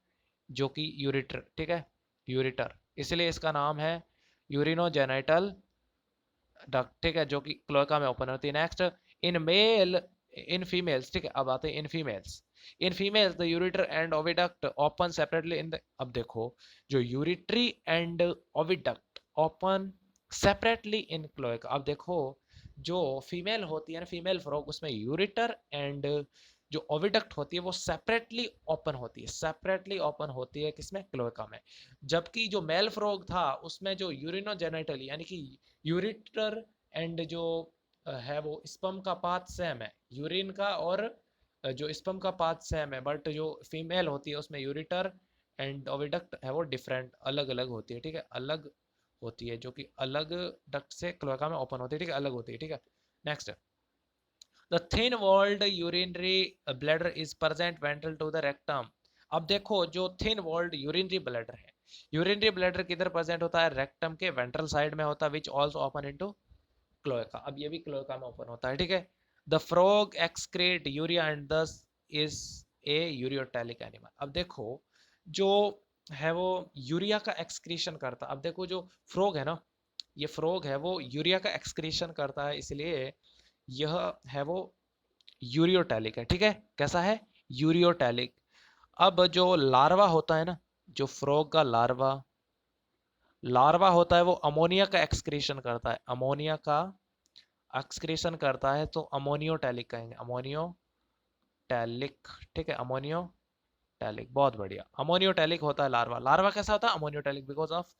जो कि यूरिटर, ठीक है, यूरिटर, इसलिए इसका नाम है यूरिनोजेनिटल डक्ट, ठीक है, जो कि क्लोएका में ओपन होती है। Next, in male, in females, ठीक है, अब आते हैं in females. In females the ureter and oviduct open separately in the, अब देखो जो ureter and oviduct open separately in cloaca, अब देखो जो फीमेल होती है ना, फीमेल फ्रॉग, उसमें यूरिटर एंड जो ओविडक्ट होती है वो सेपरेटली ओपन होती है, सेपरेटली ओपन होती है किसमें, क्लोएका में। जबकि जो मेल फ्रॉग था उसमें जो यूरिनोजेनिटल यानी कि यूरिटर एंड जो है वो स्पर्म का पाथ सेम है, यूरिन का और जो स्पर्म का पाथ सेम है, बट जो फीमेल होती है उसमें यूरिटर एंड ओविडक्ट है वो डिफरेंट, अलग अलग होती है, ठीक है, अलग होती है, जो कि अलग डक्ट से क्लोएका में ओपन होती है, ठीक है, अलग होती है, ठीक है। Next, the thin walled urinary bladder is present ventral to the rectum. अब देखो जो थिन वॉल्ड यूरिनरी ब्लैडर है, यूरिनरी ब्लैडर किधर प्रेजेंट होता है, रेक्टम के वेंट्रल साइड में होता है, which also open into cloaca, अब ये भी क्लोएका में ओपन होता है, ठीक है। The frog excrete urea and दस इज ए यूरियोटैलिक एनिमल। अब देखो जो है वो यूरिया का एक्सक्रीशन करता है, अब देखो जो फ्रॉग है ना, ये फ्रॉग है वो यूरिया का एक्सक्रीशन करता है, इसलिए यह है वो यूरियोटैलिक है, ठीक है, कैसा है, यूरियोटैलिक। अब जो लार्वा होता है ना, जो फ्रॉग का लार्वा, लार्वा होता है वो अमोनिया का एक्सक्रीशन करता है, अमोनिया का एक्सक्रीशन करता है, तो अमोनियोटैलिक कहेंगे, अमोनियोटैलिक, ठीक है, अमोनियोटैलिक, बहुत बढ़िया, अमोनियोटैलिक होता है लार्वा। लार्वा कैसा होता है, अमोनियोटैलिक, बिकॉज ऑफ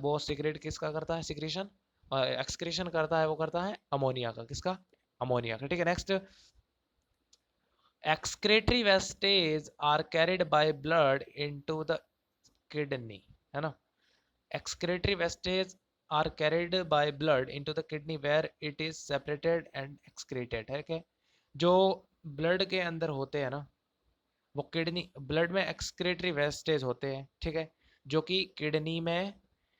वो सिक्रेट किसका करता है, सिक्रेशन एक्सक्रीशन करता है, वो करता है अमोनिया का, किसका, अमोनिया का, ठीक है। Next, excretory wastage are carried by blood into the kidney, है ना। excretory wastage are carried by blood into the kidney where it is separated and excreted, है क्या, जो ब्लड के अंदर होते हैं ना, वो किडनी, ब्लड में एक्सक्रेटरी वेस्टेज होते हैं, ठीक है, जो कि किडनी में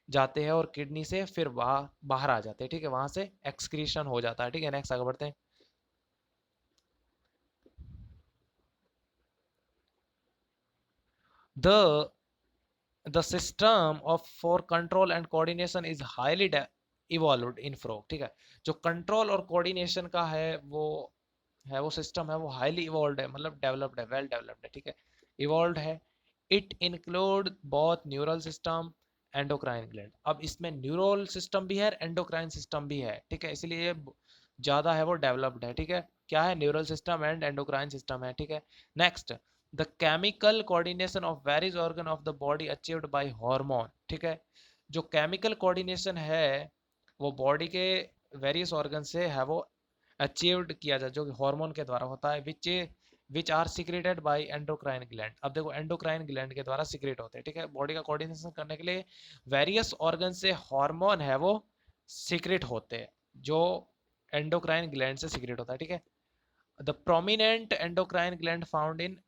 जाते हैं और किडनी से फिर वहाँ बाहर आ जाते हैं, ठीक है, वहां से एक्सक्रीशन हो जाता है, ठीक है। नेक्स्ट आगे बढ़ते हैं। The the system of for control and coordination is highly evolved in frog, ठीक है, जो कंट्रोल और कोऑर्डिनेशन का है वो सिस्टम है वो हाईली इवॉल्व है, मतलब डेवलप्ड है, वेल डेवलप्ड है, ठीक है। इवॉल्व है। It include both neural system endocrine gland. अब इसमें न्यूरल सिस्टम भी है, एंडोक्राइन सिस्टम भी है, ठीक है, इसलिए ये ज़्यादा है वो डेवलप्ड है, ठीक है। क्या है? Neural system and endocrine system है, ठीक है। Next, the chemical coordination of various organ of the body achieved by hormone, ठीक है। जो केमिकल कोऑर्डिनेशन है वो बॉडी के वेरियस ऑर्गन से है वो अचीव्ड किया जाए, जो कि हार्मोन के द्वारा होता है, which are secreted by endocrine gland. अब देखो एंडोक्राइन ग्लैंड के द्वारा सिक्रेट होते हैं, ठीक है। बॉडी का कोऑर्डिनेशन करने के लिए वेरियस ऑर्गन से हार्मोन है वो सिक्रेट होते हैं, जो एंडोक्राइन ग्लैंड से सिक्रेट होता है, ठीक है। The prominent endocrine gland found in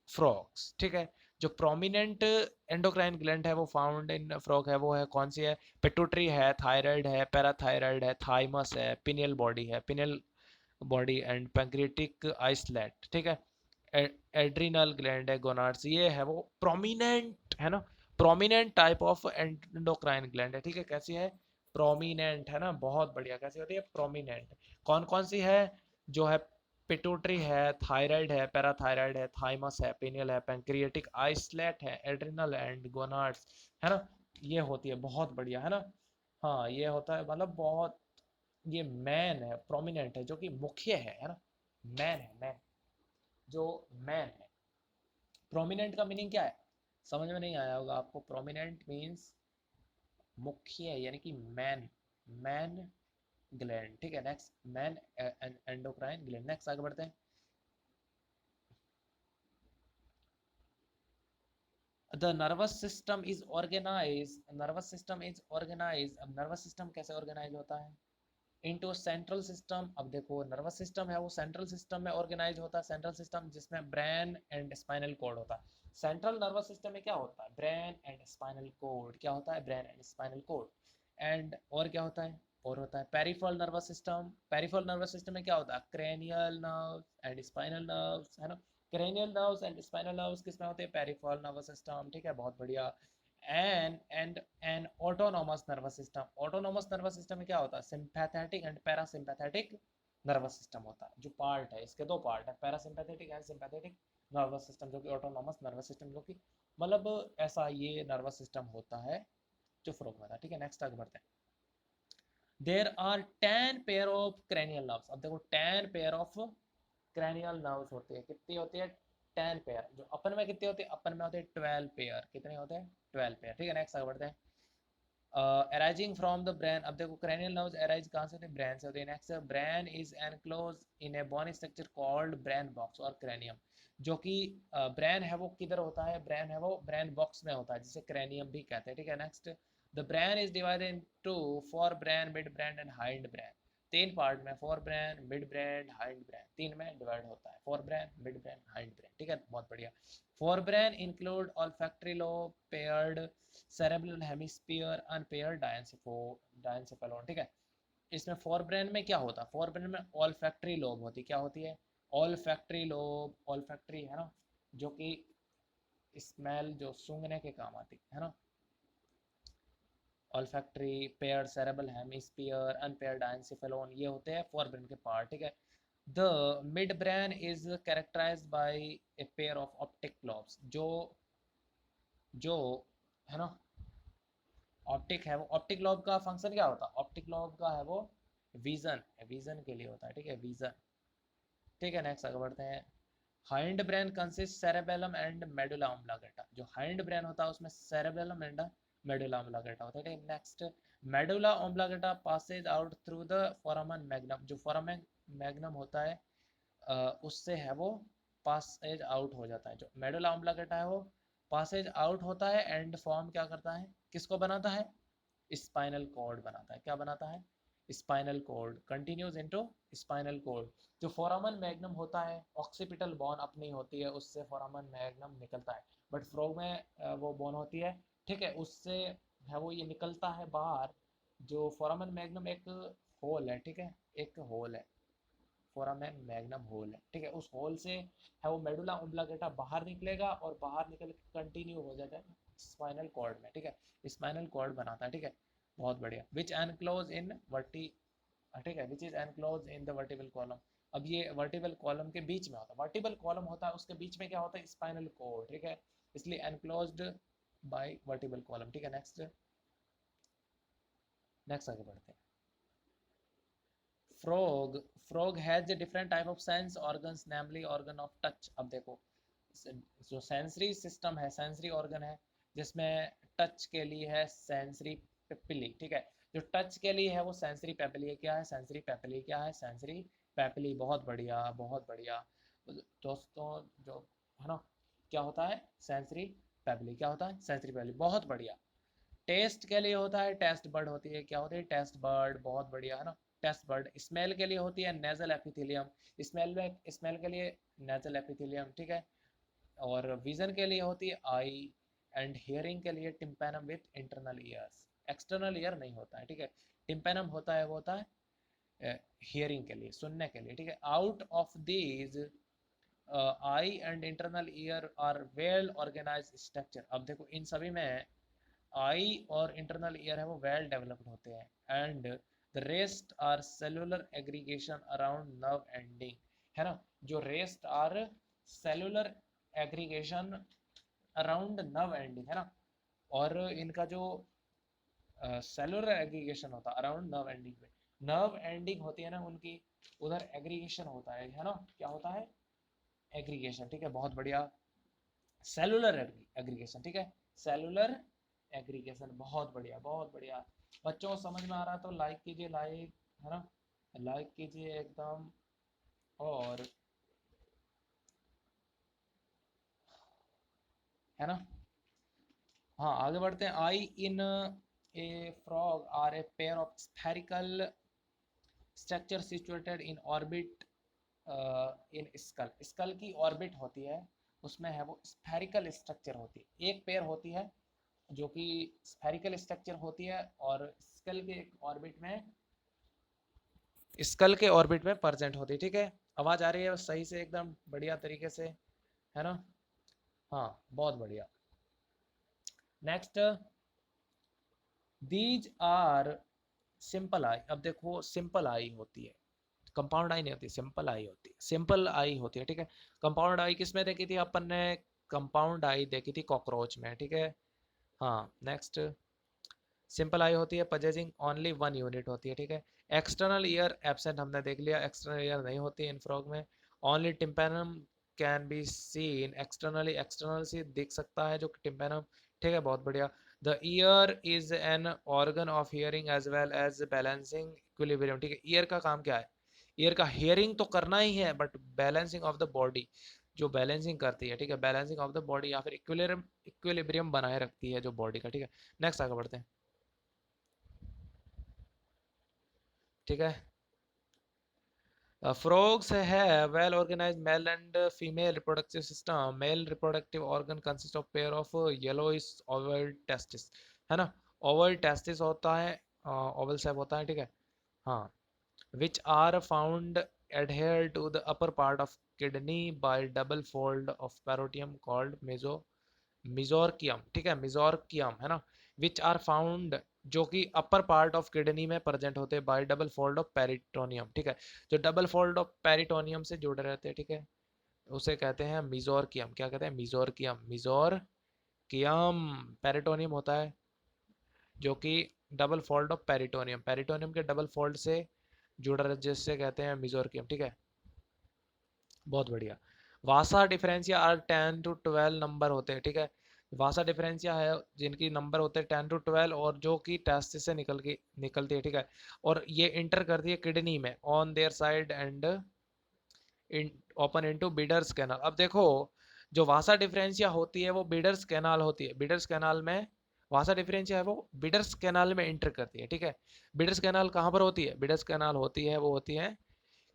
frogs, ठीक है। जो प्रोमिनेंट एंडोक्राइन ग्लैंड है वो फाउंड इन फ्रॉग है, वो है कौन सी है? पिट्यूटरी है, थायराइड है, पैराथायराइड है, थाइमस है, पिनियल बॉडी है, pineal body and pancreatic islet, ठीक है। एड्रिनल ग्लैंड है, गोनाड्स, ये है वो प्रोमिनेंट है ना, prominent type of endocrine gland है, ठीक है। कैसी है? प्रोमिनेंट है ना, बहुत बढ़िया। कैसी होती है? प्रोमिनेंट। कौन कौन सी है? जो है पिट्यूटरी है, थायराइड है, पैराथायराइड है, थाइमस है, पिनियल है, पैंक्रियाटिक आइसलेट है, एड्रिनल एंड गोनाड्स, है ना। ये होती है, बहुत बढ़िया, है ना। हाँ, ये होता है, मतलब बहुत, ये मैन है, प्रोमिनेंट है, जो कि मुख्य है ना। मैन है, मैन, जो मैन है। प्रोमिनेंट का मीनिंग क्या है? समझ में नहीं आया होगा आपको। प्रोमिनेंट मीन्स मुख्य, यानी कि मैन, मैन ग्लैंड, ठीक है। Next, main endocrine gland. Next आगे बढ़ते हैं। The nervous system is organise, nervous system is organise. अब नर्वस सिस्टम कैसे ऑर्गेनाइज होता है? Into central system. अब देखो नर्वस सिस्टम है वो सेंट्रल सिस्टम में ऑर्गेनाइज होता है, सेंट्रल सिस्टम जिसमें ब्रेन एंड स्पाइनल कोड होता है। सेंट्रल नर्वस सिस्टम में क्या होता है? Brain and spinal cord. क्या होता है? Brain and spinal cord. And और क्या होता है? और होता है peripheral nervous system. Peripheral nervous system में क्या होता है? Cranial nerves and spinal nerves, है ना। Cranial nerves and spinal nerves किस में होते हैं? पेरिफेरल नर्वस सिस्टम, ठीक है, बहुत बढ़िया। And N autonomous nervous system. Autonomous nervous system में क्या होता है? Sympathetic and parasympathetic nervous system होता है। जो पार्ट है इसके, दो पार्ट है, parasympathetic and sympathetic nervous system, जो कि ऑटोनोमस नर्वस सिस्टम, जो कि मतलब ऐसा ये नर्वस सिस्टम होता है जो फ्रॉग में था, ठीक है। नेक्स्ट आगे बढ़ते हैं। There are 10 pair of cranial nerves. अब देखो 10 पेयर ऑफ क्रैनियल नर्व्स होती है, कितनी होती है? 10 पेयर। जो अपन में कितनी होती है? अपन में होते हैं 12 पेयर। कितने होते हैं? 12 पेयर, ठीक है। नेक्स्ट आगे बढ़ते हैं। Arising from the brain. अब देखो क्रेनियल नर्व्स अराइज कहाँ से होते हैं? ब्रेन से होते हैं। Next, brain is enclose in a bony structure called brain box और क्रेनियम। जो कि ब्रेन है वो किधर होता है? ब्रेन है वो ब्रेन बॉक्स में होता है, जिसे क्रेनियम भी कहते हैं, ठीक है। Next, the brain is divided into fore brain, mid brain and hind brain. तीन पार्ट में, fore brain, mid brain, hind brain, तीन में डिवाइड होता है। Fore brain, mid brain, hind brain, ठीक है, बहुत बढ़िया। Fore brain include olfactory lobe, paired cerebral hemisphere, unpaired diencephalon, ठीक है। इसमें फोर ब्रेन में क्या होता है? फोर ब्रेन में ऑल्फैक्टरी लोब होती है। क्या होती है? ऑल्फैक्टरी लोब, ऑल्फैक्टरी है ना, जो कि स्मेल, जो सूंघने के काम आती है ना। Olfactory, paired cerebral hemisphere, unpaired diencephalon, ये होते हैं फोर ब्रेन के पार्ट, ठीक है। The mid brain is characterised by a pair of optic lobes. जो जो है ना, ऑप्टिक है वो, ऑप्टिक लॉब का फंक्शन क्या होता है? ऑप्टिक लॉब का है वो विजन, विजन के लिए होता है, ठीक है, विजन, ठीक है। नेक्स्ट आगे बढ़ते हैं। Hind brain consist cerebellum and medulla oblongata. जो हाइंड ब्रेन होता है उसमें सेरेबेलम एंड मेडुला ऑब्लांगेटा होता है, ठीक है। Next, medulla oblongata passes out through the foramen magnum. जो फोरामन मैग्नम होता है उससे है वो पासेज आउट हो जाता है। जो मेडुला ऑब्लांगेटा है वो पासेज आउट होता है एंड फॉर्म क्या करता है? किसको बनाता है? स्पाइनल कॉर्ड बनाता है। क्या बनाता है? Spinal cord, continues into spinal cord. जो फोरामन मैग्नम होता है, ऑक्सीपिटल बोन अपनी होती है, उससे फोरामन मैग्नम निकलता है। बट फ्रॉग में वो बोन होती है, ठीक है, उससे है वो ये निकलता है बाहर। जो फोरामन मैग्नम एक होल है, ठीक है, एक होल है, फोरामेन मैग्नम होल है, ठीक है। उस होल से है वो मेडुला ऑब्लांगेटा बाहर निकलेगा और बाहर निकल के कंटिन्यू हो जाता है स्पाइनल कॉर्ड में, ठीक है। स्पाइनल कॉर्ड बनाता है, ठीक है, बहुत बढ़िया। विच एनक्लोज इन वर्टी, ठीक है, which is enclose in the vertebral column. अब ये वर्टिबल कॉलम के बीच में होता है, वर्टिबल कॉलम होता है उसके बीच में क्या होता है, स्पाइनल कोड, ठीक है, इसलिए एनक्लोज्ड बाय वर्टिबल कॉलम, ठीक है। नेक्स्ट नेक्स्ट आगे बढ़ते हैं। Frog frog has a different type of sense organs namely organ of touch। अब देखो जो सेंसरी सिस्टम है, सेंसरी ऑर्गन है, जिसमें टच के लिए है सेंसरी पेपिली, ठीक है, जो टच के लिए है वो सेंसरी पेपिली है। क्या है सेंसरी पेपिली, क्या है सेंसरी पेपिली, बहुत बढ़िया बहुत बढ़िया दोस्तों, जो है ना, क्या होता है सेंसरी पेपिली, क्या होता है सेंसरी पेपिली, बहुत बढ़िया। टेस्ट के लिए होता है टेस्ट बर्ड होती है, क्या होती है टेस्ट बर्ड, बहुत बढ़िया है ना, टेस्ट बर्ड। स्मेल के लिए होती है नेजल एपिथेलियम, स्मेल के लिए नेजल एपिथेलियम, ठीक है। और विजन के लिए होती है आई, एंड हियरिंग के लिए tympanum with internal years, external ear नहीं होता है, ठीक है। टिम्पैनम होता है, वो होता है हियरिंग के लिए, सुनने के लिए, ठीक है। Out of these eye and internal ear are well organise structure. अब देखो इन सभी में आई और इंटरनल ईयर है वो वेल डेवलप्ड होते हैं, and the rest are cellular aggregation around nerve ending, है ना, जो rest are cellular aggregation around nerve ending, है ना। और इनका जो सेलुलर एग्रीगेशन होता है अराउंड नर्व एंडिंग पे, नर्व एंडिंग होती है ना उनकी, उधर एग्रीगेशन होता है ना, क्या होता है एग्रीगेशन, ठीक है, बहुत बढ़िया। सेलुलर एग्रीगेशन, ठीक है, सेलुलर एग्रीगेशन, बहुत बढ़िया बहुत बढ़िया। बच्चों को समझ में आ रहा है तो लाइक कीजिए, लाइक, है ना, लाइक कीजिए एकदम। और है ना, हाँ आगे बढ़ते हैं। Eye in a frog are a pair of spherical structure situated in orbit in skull, skull की ऑर्बिट होती है, उसमें है वो स्फेरिकल स्ट्रक्चर होती है, एक पेयर होती है जो कि स्फेरिकल स्ट्रक्चर होती है, और स्कल के ऑर्बिट में, स्कल के ऑर्बिट में प्रेजेंट होती है, ठीक है। आवाज आ रही है सही से एकदम बढ़िया तरीके से, है ना, हाँ बहुत बढ़िया। Next, these are simple eye. अब देखो सिंपल आई होती है, कंपाउंड आई नहीं होती, सिंपल आई होती है, सिंपल आई होती है, ठीक है। कंपाउंड आई किस में देखी थी अपन ने, कंपाउंड आई देखी थी कॉकरोच में, ठीक है। हाँ नेक्स्ट, सिंपल आई होती है पजेजिंग ओनली वन यूनिट होती है, ठीक है। एक्सटर्नल ईयर एब्सेंट हमने देख लिया, एक्सटर्नल ईयर नहीं होती इन फ्रॉग में। Only tympanum can be seen externally, external से दिख सकता है जो टिम्पेनम, ठीक है, बहुत बढ़िया। The ear is an organ of hearing as well as balancing equilibrium, ठीक है। ईयर का काम क्या है, ईयर का हियरिंग तो करना ही है, but balancing of the body, जो बैलेंसिंग करती है, ठीक है, बैलेंसिंग ऑफ द बॉडी या फिर इक्विलिब्रियम, इक्विलिब्रियम बनाए रखती है जो बॉडी का, ठीक है। नेक्स्ट आगे बढ़ते हैं, ठीक है। Frogs have well organized male and female reproductive system. Male reproductive organ consists of pair of yellowish oval testes, है ना, oval testis होता है, oval shape होता है, ठीक है, हाँ, which are found adhered to the upper part of kidney by double fold of parotium called मिजोरकियम, ठीक है, मिजोरकियम, है ना, विच आर फाउंड, जो कि अपर पार्ट ऑफ किडनी में प्रेजेंट होते हैं bye double fold of peritoneum, ठीक है, जो डबल फोल्ड ऑफ पेरिटोनियम से जुड़े रहते हैं, ठीक है, उसे कहते हैं मिजोरकियम, क्या कहते हैं मिजोरकियम, मिजोरकियम। पेरिटोनियम होता है जो कि double fold of peritoneum, peritoneum के डबल फोल्ड से जुड़ा रहे, जिससे कहते हैं मिजोरकियम, ठीक है, बहुत बढ़िया। वासा डिफरेंशिया आर 10 to 12 नंबर होते हैं, ठीक है, वासा डिफरेंशिया है जिनकी नंबर होते हैं 10 to 12, और जो कि टेस्टिस से निकलती है, ठीक है, और ये इंटर करती है किडनी में on their side and in open into Bidder's canal. अब देखो जो वासा डिफरेंशिया होती है वो बीडर्स कैनाल होती है, बीडर्स कैनाल में वासा डिफरेंशिया है वो बीडर्स कैनाल में इंटर करती है, ठीक है। बीडर्स कैनाल कहाँ पर होती है, बीडर्स कैनाल होती है वो होती है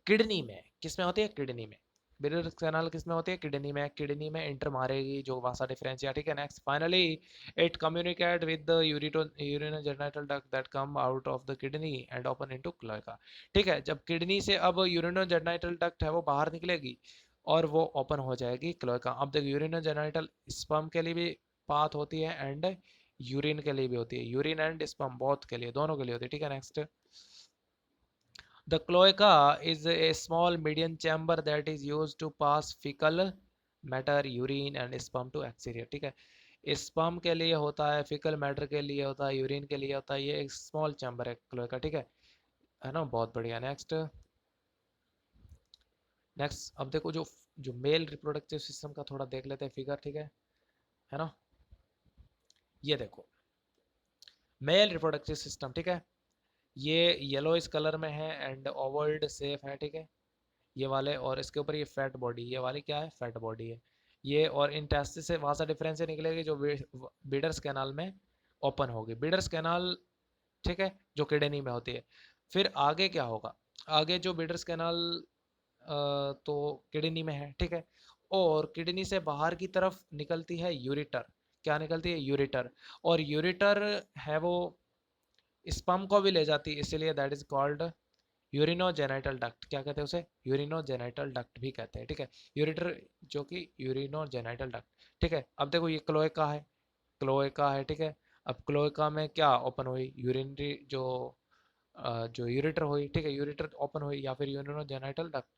किडनी में, किस में होती है किडनी में, बिरर कैनाल किस में होती है किडनी में, किडनी में इंटर मारेगी जो वासा डिफरेंशिया, ठीक है। Next finally it communicate with the urinogenital duct that come out of the kidney and open into cloaca, ठीक है, जब किडनी से अब यूरिनोजेनिटल डक्ट है वो बाहर निकलेगी और वो ओपन हो जाएगी क्लोएका। अब देखो यूरिनोजेनिटल स्पर्म के लिए भी पाथ होती है एंड यूरिन के लिए भी होती है, यूरिन एंड स्पर्म बोथ के लिए, दोनों के लिए होती है, ठीक है। Next, the cloaca is a small medium chamber that is use to pass faecal matter urine and sperm to exterior. ठीक है, स्पर्म के लिए होता है, फिकल मैटर के लिए होता है, यूरिन के लिए होता है। ये एक स्मॉल चैम्बर है क्लोएका। ठीक है ना, बहुत बढ़िया। नेक्स्ट नेक्स्ट अब देखो जो मेल रिप्रोडक्टिव सिस्टम का थोड़ा देख लेते हैं फिगर। ठीक है ना, ये देखो मेल रिप्रोडक्टिव सिस्टम। ठीक है, ये येलो इस कलर में है एंड ओवल्ड सेफ है। ठीक है, ये वाले, और इसके ऊपर ये फैट बॉडी, ये वाली क्या है, फैट बॉडी है ये। और इंटेस्टिस से वहाँ से डिफरेंस से निकलेगी जो बीडर्स कैनाल में ओपन होगी, बीडर्स कैनाल। ठीक है, जो किडनी में होती है। फिर आगे क्या होगा, आगे जो बीडर्स कैनाल तो किडनी में है। ठीक है, और किडनी से बाहर की तरफ निकलती है यूरिटर। क्या निकलती है, यूरिटर। और यूरिटर है वो स्पर्म को भी ले जाती है, इसीलिए that is called urinogenital duct. क्या कहते हैं उसे, यूरिनोजेनाइटल डक्ट भी कहते हैं। ठीक है, यूरिटर जो कि यूरिनोजेनाइटल डक्ट। ठीक है, अब देखो ये क्लोएका है, क्लोएका है। ठीक है, अब क्लोएका में क्या ओपन हुई, यूरिनरी जो यूरिटर हुई। ठीक है, यूरिटर ओपन हुई या फिर यूरिनोजेनाइटल डक्ट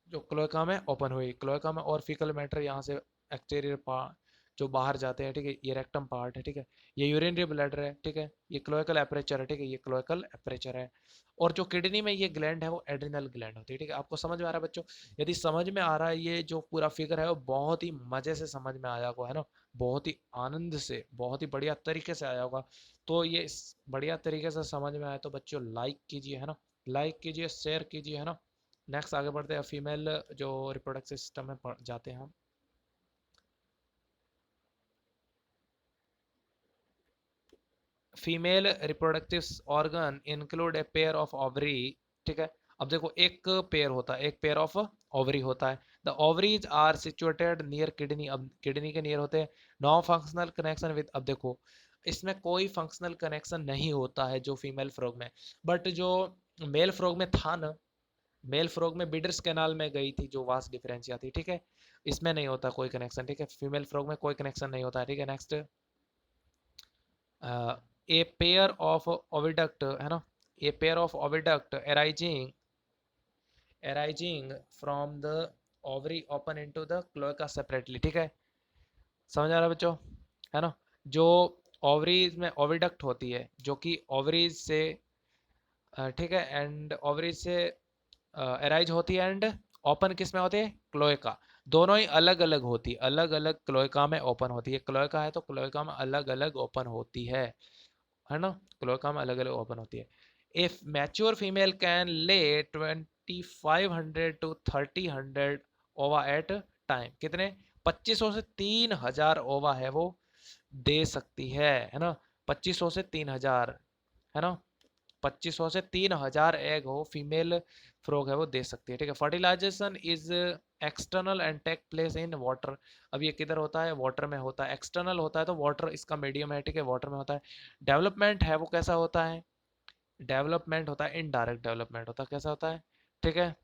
जो क्लोएका में ओपन हुई, क्लोएका में। और फीकल मैटर यहाँ से एक्सटीरियर पार्ट जो बाहर जाते हैं। ठीक है, ये रेक्टम पार्ट है। ठीक है, ये यूरिनरी ब्लैडर है। ठीक है, ये क्लोएकल एपरेचर है। ठीक है, ये क्लोएकल एपरेचर है। और जो किडनी में ये ग्लैंड है वो एड्रिनल ग्लैंड होती है। ठीक है, आपको समझ में आ रहा है बच्चों? यदि समझ में आ रहा है, ये जो पूरा फिगर है वो बहुत ही मजे से समझ में आया होगा, है ना, बहुत ही आनंद से, बहुत ही बढ़िया तरीके से आया होगा। तो ये बढ़िया तरीके से समझ में आया तो बच्चों लाइक कीजिए, है ना, लाइक कीजिए, शेयर कीजिए, है ना। नेक्स्ट आगे बढ़ते हैं, फीमेल जो रिप्रोडक्टिव सिस्टम में जाते हैं हम। Female reproductive organ include A pair of ovary. ठीक है, अब देखो एक पेयर होता है, एक पेयर ऑफ ओवरी होता है। The ovaries are situated near kidney. अब किडनी के नियर होते हैं। नो फंक्शनल कनेक्शन विद, अब देखो इसमें कोई फंक्शनल कनेक्शन नहीं होता है जो फीमेल फ्रॉग में, बट जो मेल फ्रॉग में था ना, मेल फ्रॉग में बिडर्स कैनाल में गई थी जो वास डिफरेंशिया थी। ठीक है, इसमें नहीं होता कोई कनेक्शन। ठीक है, फीमेल फ्रॉग में कोई कनेक्शन नहीं होता है। ठीक है, next A pair of oviduct, है ना, a pair of oviduct arising from the ovary open into the cloaca separately। ठीक है, समझ आ रहा है बच्चों, है ना। जो ओवरीज में ओविडक्ट होती है जो कि ओवरीज से ठीक है, एंड ओवरीज से अराइज होती है एंड ओपन किस में होती है, क्लोएका। दोनों ही अलग अलग होती है, अलग अलग क्लोएका में ओपन होती है। क्लोएका है तो क्लोएका में अलग अलग ओपन होती है ना, क्लोएका में अलग अलग ओपन होती है। इफ मैच्योर फीमेल कैन ले 2500 to 3000 ओवा एट टाइम। कितने, 2500 से 3000 ओवा है वो दे सकती है ना, 2500 से 3000, है ना, 2500 से 3000 एग हो फीमेल फ्रॉग है वो दे सकती है। ठीक है, fertilisation is external and take place in water. अब ये किधर होता है, वाटर में होता है। एक्सटर्नल होता है तो वाटर इसका मीडियम है। ठीक है, वाटर में होता है। डेवलपमेंट है वो कैसा होता है, डेवलपमेंट होता है इनडायरेक्ट डेवलपमेंट होता है। कैसा होता है, ठीक है,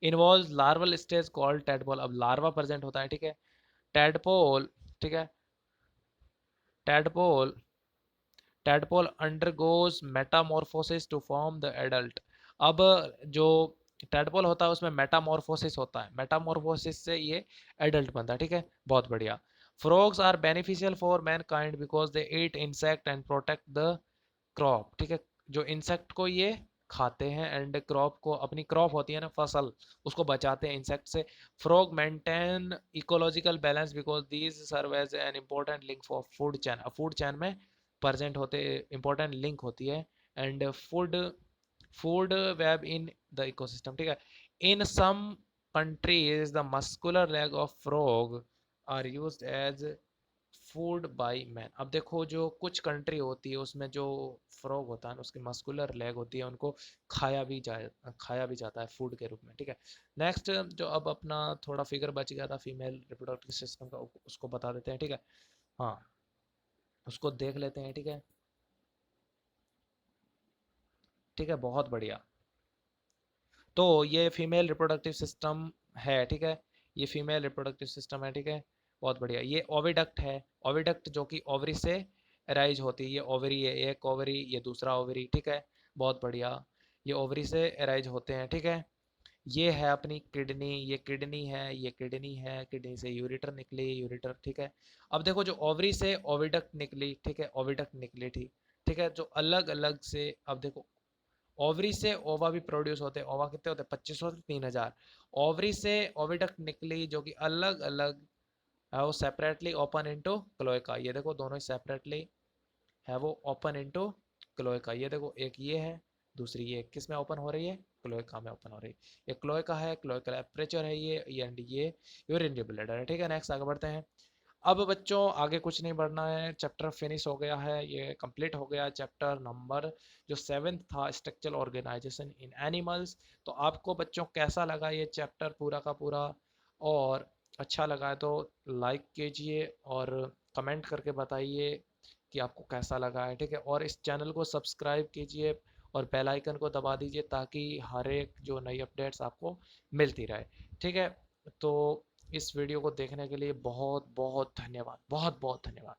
involve larval stage called tadpole. अब लार्वा प्रेजेंट होता है। ठीक है, टेडपोल। ठीक है, tadpole tadpole undergoes metamorphosis to form the adult। अब जो tadpole होता है उसमें मेटामॉर्फोसिस होता है, मेटामॉर्फोसिस से ये एडल्ट बनता है। ठीक है, बहुत बढ़िया। Frogs are beneficial for mankind because they eat insect and protect the crop. ठीक है, जो इंसेक्ट को ये खाते हैं एंड क्रॉप को, अपनी क्रॉप होती है ना, फसल, उसको बचाते हैं इंसेक्ट से। Frog maintain ecological balance because these serve as an important link for food chain. Food chain में प्रेजेंट होते, इंपॉर्टेंट लिंक होती है and food food web in the ecosystem. ठीक है, in some countries the muscular leg of frog are used as food by man. अब देखो जो कुछ कंट्री होती है उसमें जो फ्रॉग होता है ना, उसकी मस्कुलर लेग होती है, उनको खाया भी जाता है फूड के रूप में। ठीक है, नेक्स्ट जो अब अपना थोड़ा फिगर बच गया था फीमेल रिप्रोडक्टिव सिस्टम का, उसको बता देते हैं। ठीक है, हाँ, उसको देख लेते हैं। ठीक है, ठीक है, बहुत बढ़िया। तो ये फीमेल रिप्रोडक्टिव सिस्टम है। ठीक है, ये फीमेल रिप्रोडक्टिव सिस्टम है। ठीक है, बहुत बढ़िया। ये ओविडक्ट है, ओविडक्ट जो कि ओवरी से अराइज होती है। ये ओवरी है, एक ओवरी, ये दूसरा ओवरी। ठीक है, बहुत बढ़िया। ये ओवरी से अराइज होते हैं, ठीक है। ये है अपनी किडनी, ये किडनी है, ये किडनी है, किडनी से यूरेटर निकली, यूरेटर, ठीक है। अब देखो जो ओवरी से ओविडक्ट निकली, ठीक है, ओविडक्ट निकली थी, ठीक है, जो अलग अलग से, अब देखो ओवरी से ओवा भी प्रोड्यूस होते हैं, ओवा कितने होते हैं, 2500 से 3000। ओवरी से ओविडक्ट निकली जो कि अलग अलग है, वो सेपरेटली ओपन इनटू क्लोएका, ये देखो दोनों ही सेपरेटली है वो ओपन इनटू क्लोएका। ये देखो एक ये है, दूसरी ये किस में ओपन हो रही है, क्लोएका में ओपन हो रही है। ये क्लोएका है, क्लोएका एपरेचर है ये एंड ये यूरिनरी ब्लैडर है, ठीक है। नेक्स्ट आगे बढ़ते हैं। अब बच्चों आगे कुछ नहीं बढ़ना है, चैप्टर फिनिश हो गया है, ये कंप्लीट हो गया चैप्टर नंबर जो 7th था, स्ट्रक्चरल ऑर्गेनाइजेशन इन एनिमल्स। तो आपको बच्चों कैसा लगा ये चैप्टर पूरा का पूरा, और अच्छा लगा है तो लाइक कीजिए और कमेंट करके बताइए कि आपको कैसा लगा है, ठीक है। और इस चैनल को सब्सक्राइब कीजिए और बेल आइकन को दबा दीजिए ताकि हर एक जो नई अपडेट्स आपको मिलती रहे, ठीक है। तो इस वीडियो को देखने के लिए बहुत बहुत धन्यवाद, बहुत बहुत धन्यवाद।